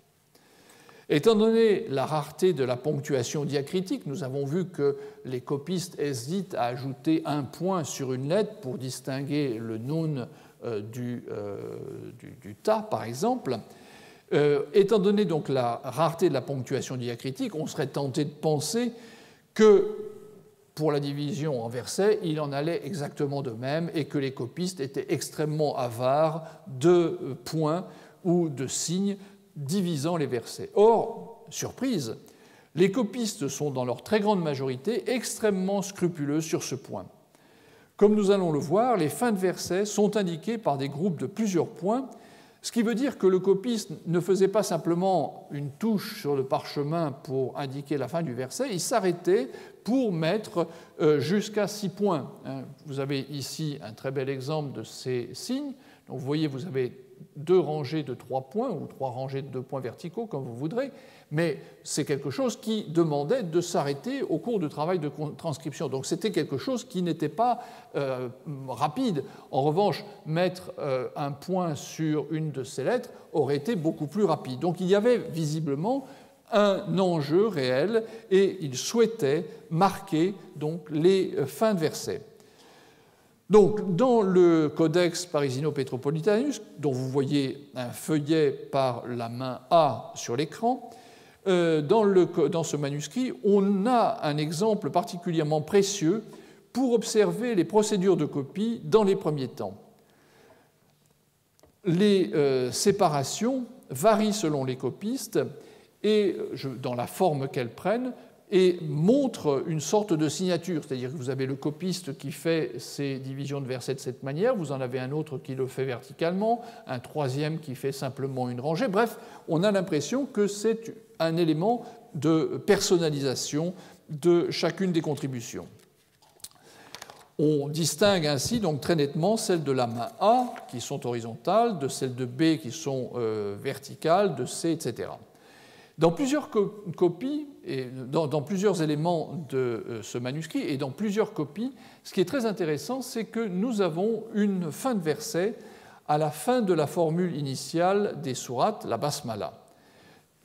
Étant donné la rareté de la ponctuation diacritique, nous avons vu que les copistes hésitent à ajouter un point sur une lettre pour distinguer le nun du ta, par exemple. Étant donné donc la rareté de la ponctuation diacritique, on serait tenté de penser que pour la division en versets, il en allait exactement de même et que les copistes étaient extrêmement avares de points ou de signes divisant les versets. Or, surprise, les copistes sont dans leur très grande majorité extrêmement scrupuleux sur ce point. Comme nous allons le voir, les fins de versets sont indiquées par des groupes de plusieurs points, ce qui veut dire que le copiste ne faisait pas simplement une touche sur le parchemin pour indiquer la fin du verset, il s'arrêtait pour mettre jusqu'à 6 points. Vous avez ici un très bel exemple de ces signes. Donc vous voyez, vous avez 2 rangées de 3 points ou 3 rangées de 2 points verticaux, comme vous voudrez, mais c'est quelque chose qui demandait de s'arrêter au cours du travail de transcription. Donc c'était quelque chose qui n'était pas rapide. En revanche, mettre un point sur une de ces lettres aurait été beaucoup plus rapide. Donc il y avait visiblement un enjeu réel et il souhaitait marquer donc, les fins de versets. Donc, dans le Codex Parisino-Petropolitanus, dont vous voyez un feuillet par la main A sur l'écran, dans ce manuscrit, on a un exemple particulièrement précieux pour observer les procédures de copie dans les premiers temps. Les séparations varient selon les copistes et dans la forme qu'elles prennent, et montre une sorte de signature, c'est-à-dire que vous avez le copiste qui fait ces divisions de versets de cette manière, vous en avez un autre qui le fait verticalement, un troisième qui fait simplement une rangée. Bref, on a l'impression que c'est un élément de personnalisation de chacune des contributions. On distingue ainsi donc très nettement celles de la main A qui sont horizontales, de celles de B qui sont verticales, de C, etc. Dans plusieurs copies, et dans plusieurs éléments de ce manuscrit et dans plusieurs copies, ce qui est très intéressant, c'est que nous avons une fin de verset à la fin de la formule initiale des sourates, la basmala.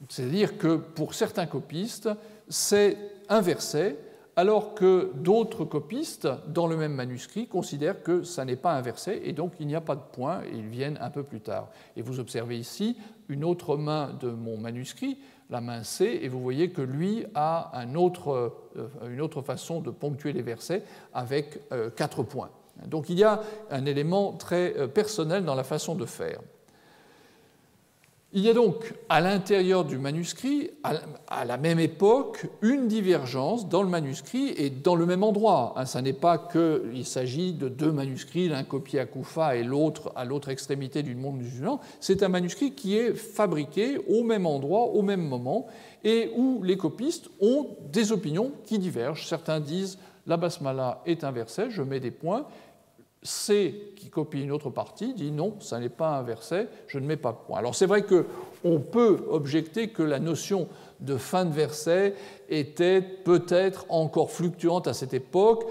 C'est-à-dire que pour certains copistes, c'est un verset, alors que d'autres copistes, dans le même manuscrit, considèrent que ça n'est pas un verset, et donc il n'y a pas de point, et ils viennent un peu plus tard. Et vous observez ici une autre main de mon manuscrit, la main C, et vous voyez que lui a une autre façon de ponctuer les versets avec 4 points. Donc il y a un élément très personnel dans la façon de faire. Il y a donc à l'intérieur du manuscrit, à la même époque, une divergence dans le manuscrit et dans le même endroit. Ce n'est pas qu'il s'agit de 2 manuscrits, l'un copié à Koufa et l'autre à l'autre extrémité du monde musulman. C'est un manuscrit qui est fabriqué au même endroit, au même moment, et où les copistes ont des opinions qui divergent. Certains disent la basmala est un verset, je mets des points. C, qui copie une autre partie, dit non, ça n'est pas un verset, je ne mets pas de point. Alors c'est vrai qu'on peut objecter que la notion de fin de verset était peut-être encore fluctuante à cette époque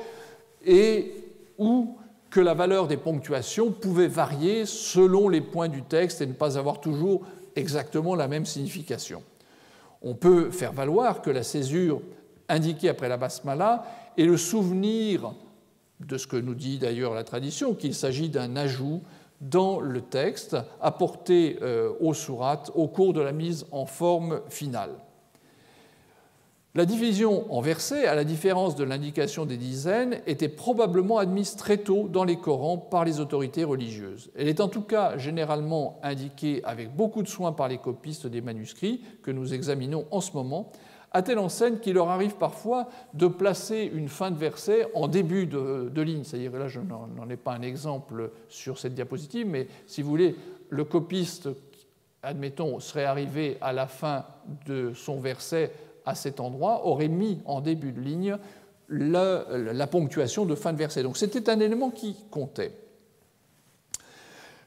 et où que la valeur des ponctuations pouvait varier selon les points du texte et ne pas avoir toujours exactement la même signification. On peut faire valoir que la césure indiquée après la basmala est le souvenir de ce que nous dit d'ailleurs la tradition, qu'il s'agit d'un ajout dans le texte apporté aux sourates au cours de la mise en forme finale. La division en versets, à la différence de l'indication des dizaines, était probablement admise très tôt dans les Corans par les autorités religieuses. Elle est en tout cas généralement indiquée avec beaucoup de soin par les copistes des manuscrits que nous examinons en ce moment, à telle enseigne qu'il leur arrive parfois de placer une fin de verset en début de ligne. C'est-à-dire, là je n'en ai pas un exemple sur cette diapositive, mais si vous voulez, le copiste, admettons, serait arrivé à la fin de son verset à cet endroit, aurait mis en début de ligne la ponctuation de fin de verset. Donc c'était un élément qui comptait.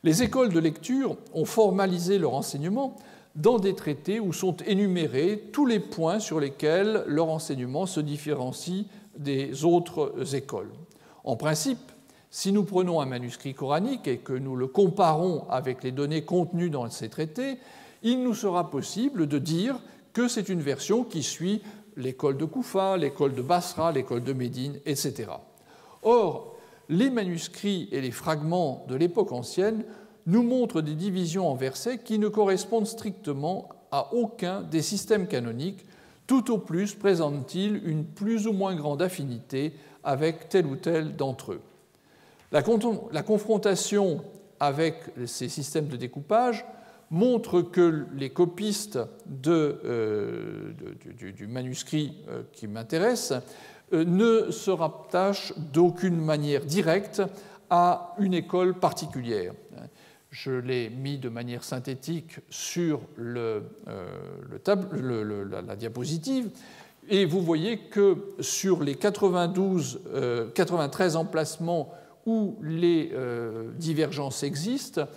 Les écoles de lecture ont formalisé leur enseignement dans des traités où sont énumérés tous les points sur lesquels leur enseignement se différencie des autres écoles. En principe, si nous prenons un manuscrit coranique et que nous le comparons avec les données contenues dans ces traités, il nous sera possible de dire que c'est une version qui suit l'école de Koufa, l'école de Basra, l'école de Médine, etc. Or, les manuscrits et les fragments de l'époque ancienne nous montrent des divisions en versets qui ne correspondent strictement à aucun des systèmes canoniques, tout au plus présentent-ils une plus ou moins grande affinité avec tel ou tel d'entre eux. La confrontation avec ces systèmes de découpage montre que les copistes du manuscrit qui m'intéresse ne se rattachent d'aucune manière directe à une école particulière. Je l'ai mis de manière synthétique sur la diapositive, et vous voyez que sur les 93 emplacements où les divergences existent,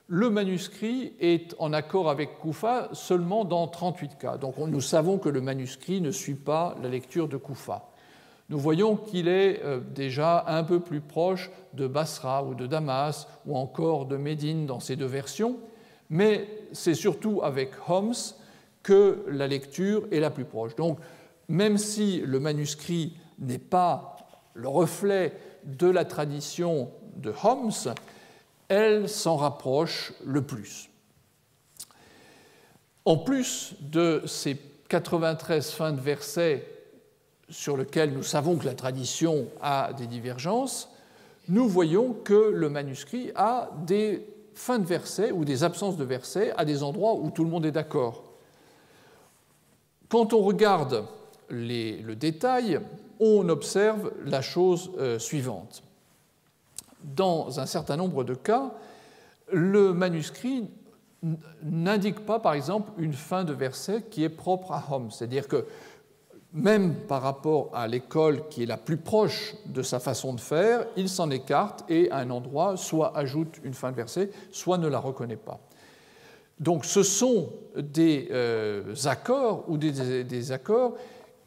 le manuscrit est en accord avec Koufa seulement dans 38 cas. Donc nous savons que le manuscrit ne suit pas la lecture de Koufa. Nous voyons qu'il est déjà un peu plus proche de Basra ou de Damas ou encore de Médine dans ces deux versions, mais c'est surtout avec Homs que la lecture est la plus proche. Donc même si le manuscrit n'est pas le reflet de la tradition de Homs, elle s'en rapproche le plus. En plus de ces 93 fins de versets sur lesquelles nous savons que la tradition a des divergences, nous voyons que le manuscrit a des fins de versets ou des absences de versets à des endroits où tout le monde est d'accord. Quand on regarde le détail, on observe la chose suivante. Dans un certain nombre de cas, le manuscrit n'indique pas, par exemple, une fin de verset qui est propre à Homs. C'est-à-dire que même par rapport à l'école qui est la plus proche de sa façon de faire, il s'en écarte et à un endroit soit ajoute une fin de verset, soit ne la reconnaît pas. Donc ce sont des accords ou des accords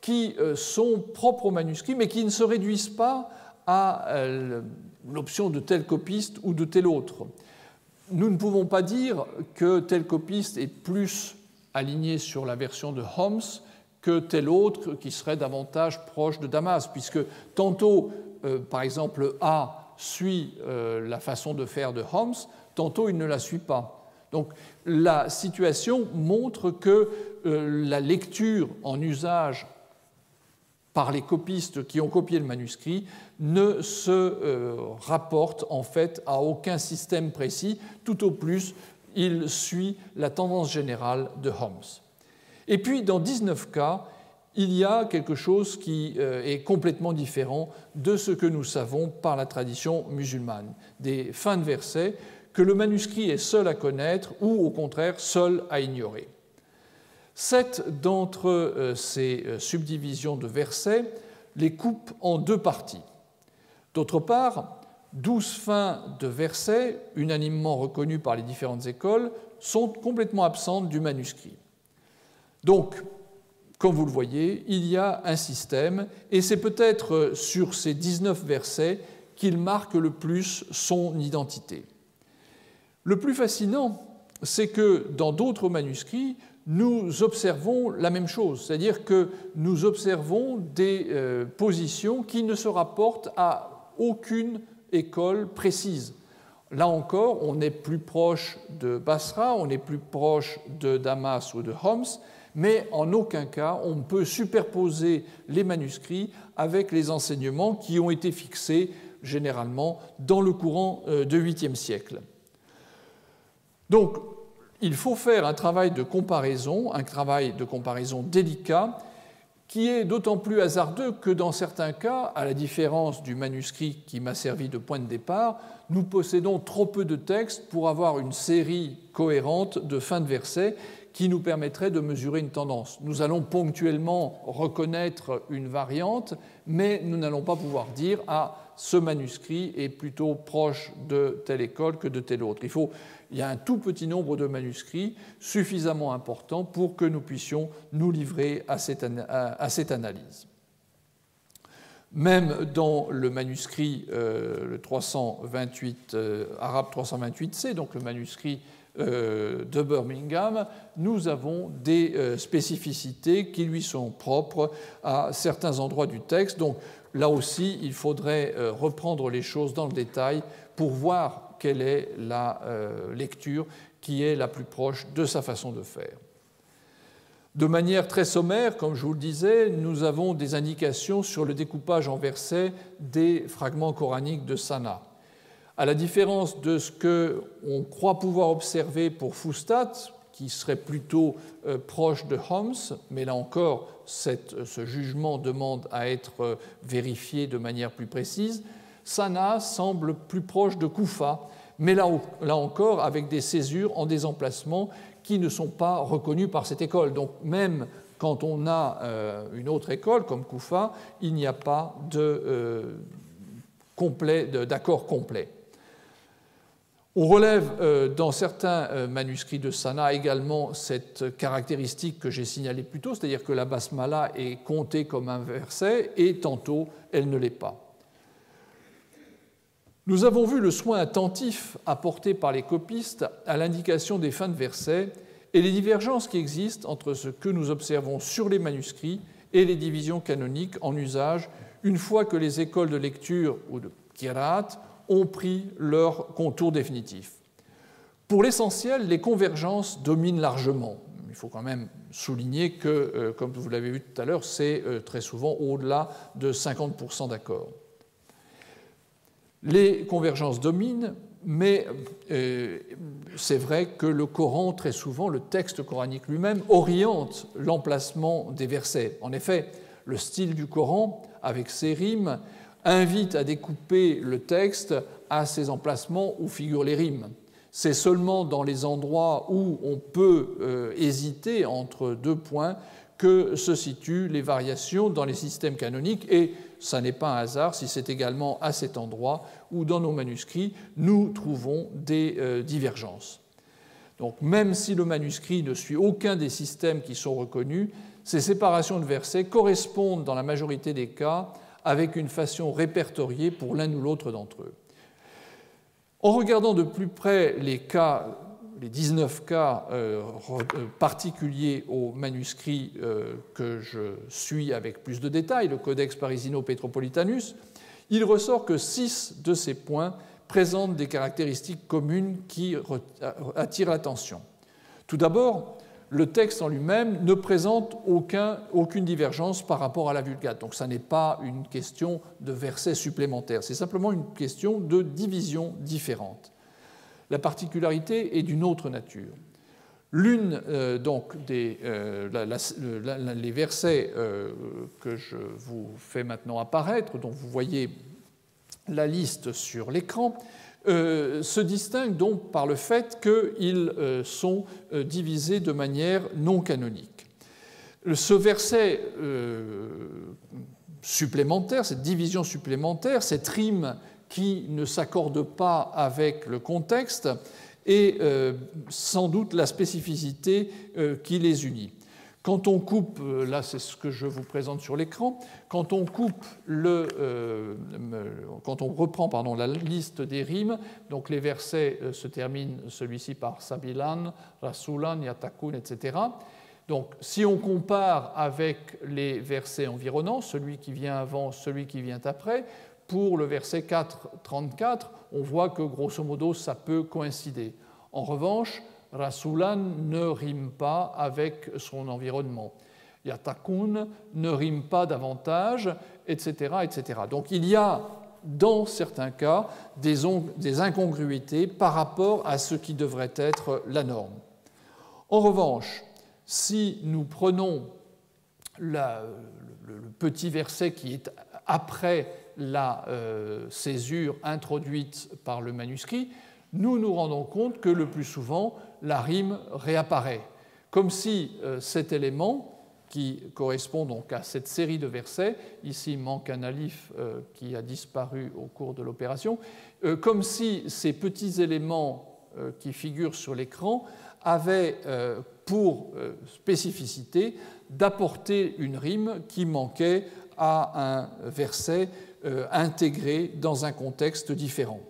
qui sont propres au manuscrit, mais qui ne se réduisent pas à l'option de tel copiste ou de tel autre. Nous ne pouvons pas dire que tel copiste est plus aligné sur la version de Homs que tel autre qui serait davantage proche de Damas, puisque tantôt, par exemple, A suit la façon de faire de Homs, tantôt il ne la suit pas. Donc la situation montre que la lecture en usage par les copistes qui ont copié le manuscrit ne se rapporte en fait à aucun système précis, tout au plus il suit la tendance générale de Homs. Et puis dans 19 cas, il y a quelque chose qui est complètement différent de ce que nous savons par la tradition musulmane, des fins de versets que le manuscrit est seul à connaître ou au contraire seul à ignorer. 7 d'entre ces subdivisions de versets les coupent en deux parties. D'autre part, 12 fins de versets, unanimement reconnues par les différentes écoles, sont complètement absentes du manuscrit. Donc, comme vous le voyez, il y a un système, et c'est peut-être sur ces 19 versets qu'il marque le plus son identité. Le plus fascinant, c'est que dans d'autres manuscrits, nous observons la même chose, c'est-à-dire que nous observons des positions qui ne se rapportent à aucune école précise. Là encore, on est plus proche de Basra, on est plus proche de Damas ou de Homs, mais en aucun cas on peut superposer les manuscrits avec les enseignements qui ont été fixés généralement dans le courant du 8e siècle. Donc, il faut faire un travail de comparaison délicat, qui est d'autant plus hasardeux que dans certains cas, à la différence du manuscrit qui m'a servi de point de départ, nous possédons trop peu de textes pour avoir une série cohérente de fins de versets qui nous permettrait de mesurer une tendance. Nous allons ponctuellement reconnaître une variante, mais nous n'allons pas pouvoir dire « Ah, ce manuscrit est plutôt proche de telle école que de telle autre ». Il y a un tout petit nombre de manuscrits suffisamment important pour que nous puissions nous livrer à cette analyse. Même dans le manuscrit le 328, arabe 328C, donc le manuscrit de Birmingham, nous avons des spécificités qui lui sont propres à certains endroits du texte. Donc là aussi, il faudrait reprendre les choses dans le détail pour voir quelle est la lecture qui est la plus proche de sa façon de faire. De manière très sommaire, comme je vous le disais, nous avons des indications sur le découpage en versets des fragments coraniques de Sanaa. À la différence de ce qu'on croit pouvoir observer pour Fustat, qui serait plutôt proche de Homs, mais là encore, ce jugement demande à être vérifié de manière plus précise, Sanaa semble plus proche de Koufa, mais là encore avec des césures en des emplacements qui ne sont pas reconnus par cette école. Donc même quand on a une autre école comme Koufa, il n'y a pas d'accord complet. On relève dans certains manuscrits de Sanaa également cette caractéristique que j'ai signalée plus tôt, c'est-à-dire que la basmala est comptée comme un verset et tantôt elle ne l'est pas. Nous avons vu le soin attentif apporté par les copistes à l'indication des fins de versets et les divergences qui existent entre ce que nous observons sur les manuscrits et les divisions canoniques en usage une fois que les écoles de lecture ou de Qiraat ont pris leur contour définitif. Pour l'essentiel, les convergences dominent largement. Il faut quand même souligner que, comme vous l'avez vu tout à l'heure, c'est très souvent au-delà de 50% d'accord. Les convergences dominent, mais c'est vrai que le Coran, très souvent, le texte coranique lui-même, oriente l'emplacement des versets. En effet, le style du Coran, avec ses rimes, invite à découper le texte à ses emplacements où figurent les rimes. C'est seulement dans les endroits où on peut hésiter entre deux points que se situent les variations dans les systèmes canoniques, et ça n'est pas un hasard si c'est également à cet endroit où, dans nos manuscrits, nous trouvons des divergences. Donc, même si le manuscrit ne suit aucun des systèmes qui sont reconnus, ces séparations de versets correspondent, dans la majorité des cas, avec une façon répertoriée pour l'un ou l'autre d'entre eux. En regardant de plus près les 19 cas particuliers aux manuscrits que je suis avec plus de détails, le Codex Parisino-Petropolitanus, il ressort que 6 de ces points présentent des caractéristiques communes qui attirent l'attention. Tout d'abord, le texte en lui-même ne présente aucune divergence par rapport à la Vulgate. Donc, ça n'est pas une question de versets supplémentaires, c'est simplement une question de division différente. La particularité est d'une autre nature. L'une les versets que je vous fais maintenant apparaître, dont vous voyez la liste sur l'écran, se distinguent donc par le fait qu'ils sont divisés de manière non canonique. Ce verset supplémentaire, cette division supplémentaire, cette rime qui ne s'accorde pas avec le contexte est sans doute la spécificité qui les unit. Quand on coupe, là c'est ce que je vous présente sur l'écran, quand on reprend la liste des rimes, donc les versets se terminent celui-ci par Sabilan, Rasulan, Yatakun, etc. Donc si on compare avec les versets environnants, celui qui vient avant, celui qui vient après, pour le verset 4.34, on voit que grosso modo ça peut coïncider. En revanche, Rasulan ne rime pas avec son environnement. Yatakun ne rime pas davantage, etc., etc. Donc il y a, dans certains cas, des incongruités par rapport à ce qui devrait être la norme. En revanche, si nous prenons le petit verset qui est après la césure introduite par le manuscrit, nous nous rendons compte que le plus souvent, la rime réapparaît, comme si cet élément, qui correspond donc à cette série de versets, ici il manque un alif qui a disparu au cours de l'opération, comme si ces petits éléments qui figurent sur l'écran avaient pour spécificité d'apporter une rime qui manquait à un verset intégré dans un contexte différent.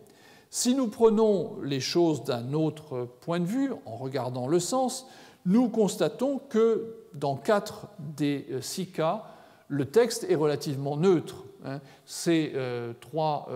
Si nous prenons les choses d'un autre point de vue, en regardant le sens, nous constatons que dans 4 des 6 cas, le texte est relativement neutre. Ces 3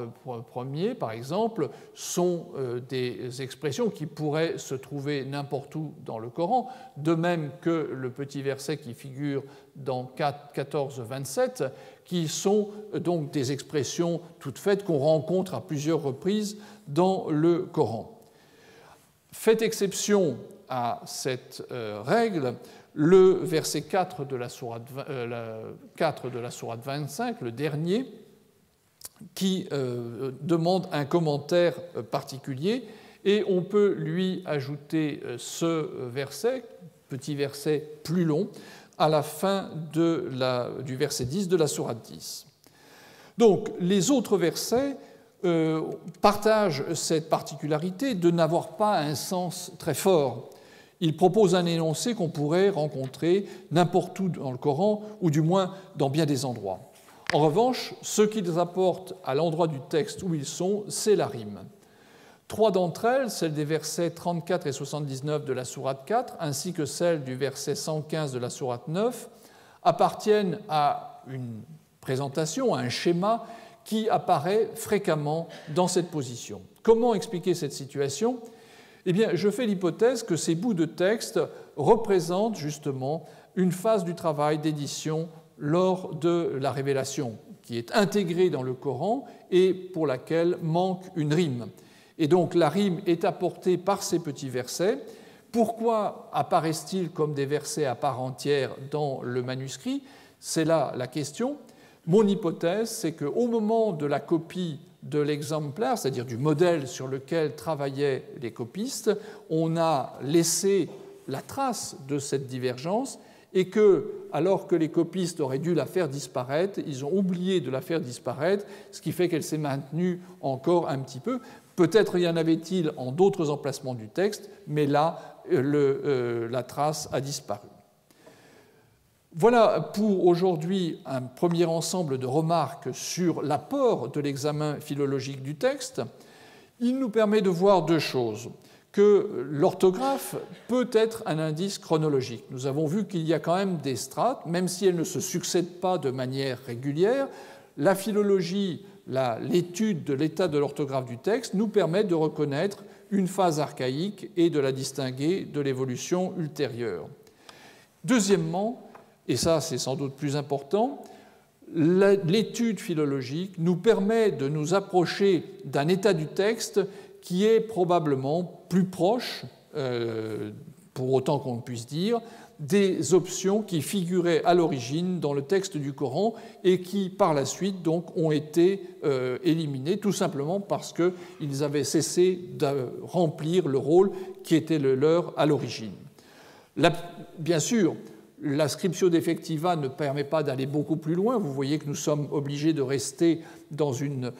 premiers, par exemple, sont des expressions qui pourraient se trouver n'importe où dans le Coran, de même que le petit verset qui figure dans 14-27, qui sont donc des expressions toutes faites qu'on rencontre à plusieurs reprises dans le Coran. Fait exception à cette règle, le verset 4 de la sourate 25, le dernier, qui demande un commentaire particulier, et on peut lui ajouter ce verset, petit verset plus long, à la fin du verset 10 de la sourate 10. Donc, les autres versets partagent cette particularité de n'avoir pas un sens très fort. Ils proposent un énoncé qu'on pourrait rencontrer n'importe où dans le Coran, ou du moins dans bien des endroits. En revanche, ce qu'ils apportent à l'endroit du texte où ils sont, c'est la rime. 3 d'entre elles, celle des versets 34 et 79 de la sourate 4, ainsi que celle du verset 115 de la sourate 9, appartiennent à une présentation, à un schéma qui apparaît fréquemment dans cette position. Comment expliquer cette situation ? Eh bien, je fais l'hypothèse que ces bouts de texte représentent justement une phase du travail d'édition lors de la révélation, qui est intégrée dans le Coran et pour laquelle manque une rime. Et donc la rime est apportée par ces petits versets. Pourquoi apparaissent-ils comme des versets à part entière dans le manuscrit ? C'est là la question. Mon hypothèse, c'est qu'au moment de la copie de l'exemplaire, c'est-à-dire du modèle sur lequel travaillaient les copistes, on a laissé la trace de cette divergence et que, alors que les copistes auraient dû la faire disparaître, ils ont oublié de la faire disparaître, ce qui fait qu'elle s'est maintenue encore un petit peu. Peut-être y en avait-il en d'autres emplacements du texte, mais là, la trace a disparu. Voilà pour aujourd'hui un premier ensemble de remarques sur l'apport de l'examen philologique du texte. Il nous permet de voir 2 choses. Que l'orthographe peut être un indice chronologique. Nous avons vu qu'il y a quand même des strates, même si elles ne se succèdent pas de manière régulière. La philologie, l'étude de l'état de l'orthographe du texte, nous permet de reconnaître une phase archaïque et de la distinguer de l'évolution ultérieure. Deuxièmement, et ça c'est sans doute plus important, l'étude philologique nous permet de nous approcher d'un état du texte qui est probablement plus proche, pour autant qu'on puisse dire, des options qui figuraient à l'origine dans le texte du Coran et qui, par la suite, donc, ont été éliminées, tout simplement parce qu'ils avaient cessé de remplir le rôle qui était le leur à l'origine. Bien sûr, La scriptio defectiva ne permet pas d'aller beaucoup plus loin. Vous voyez que nous sommes obligés de rester dans une,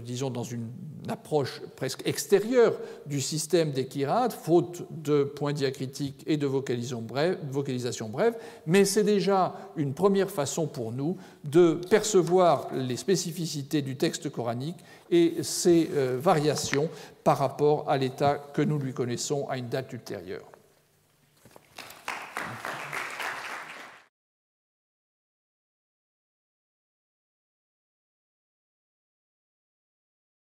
disons, dans une approche presque extérieure du système des qira'at, faute de points diacritiques et de vocalisation brève, mais c'est déjà une première façon pour nous de percevoir les spécificités du texte coranique et ses variations par rapport à l'état que nous lui connaissons à une date ultérieure.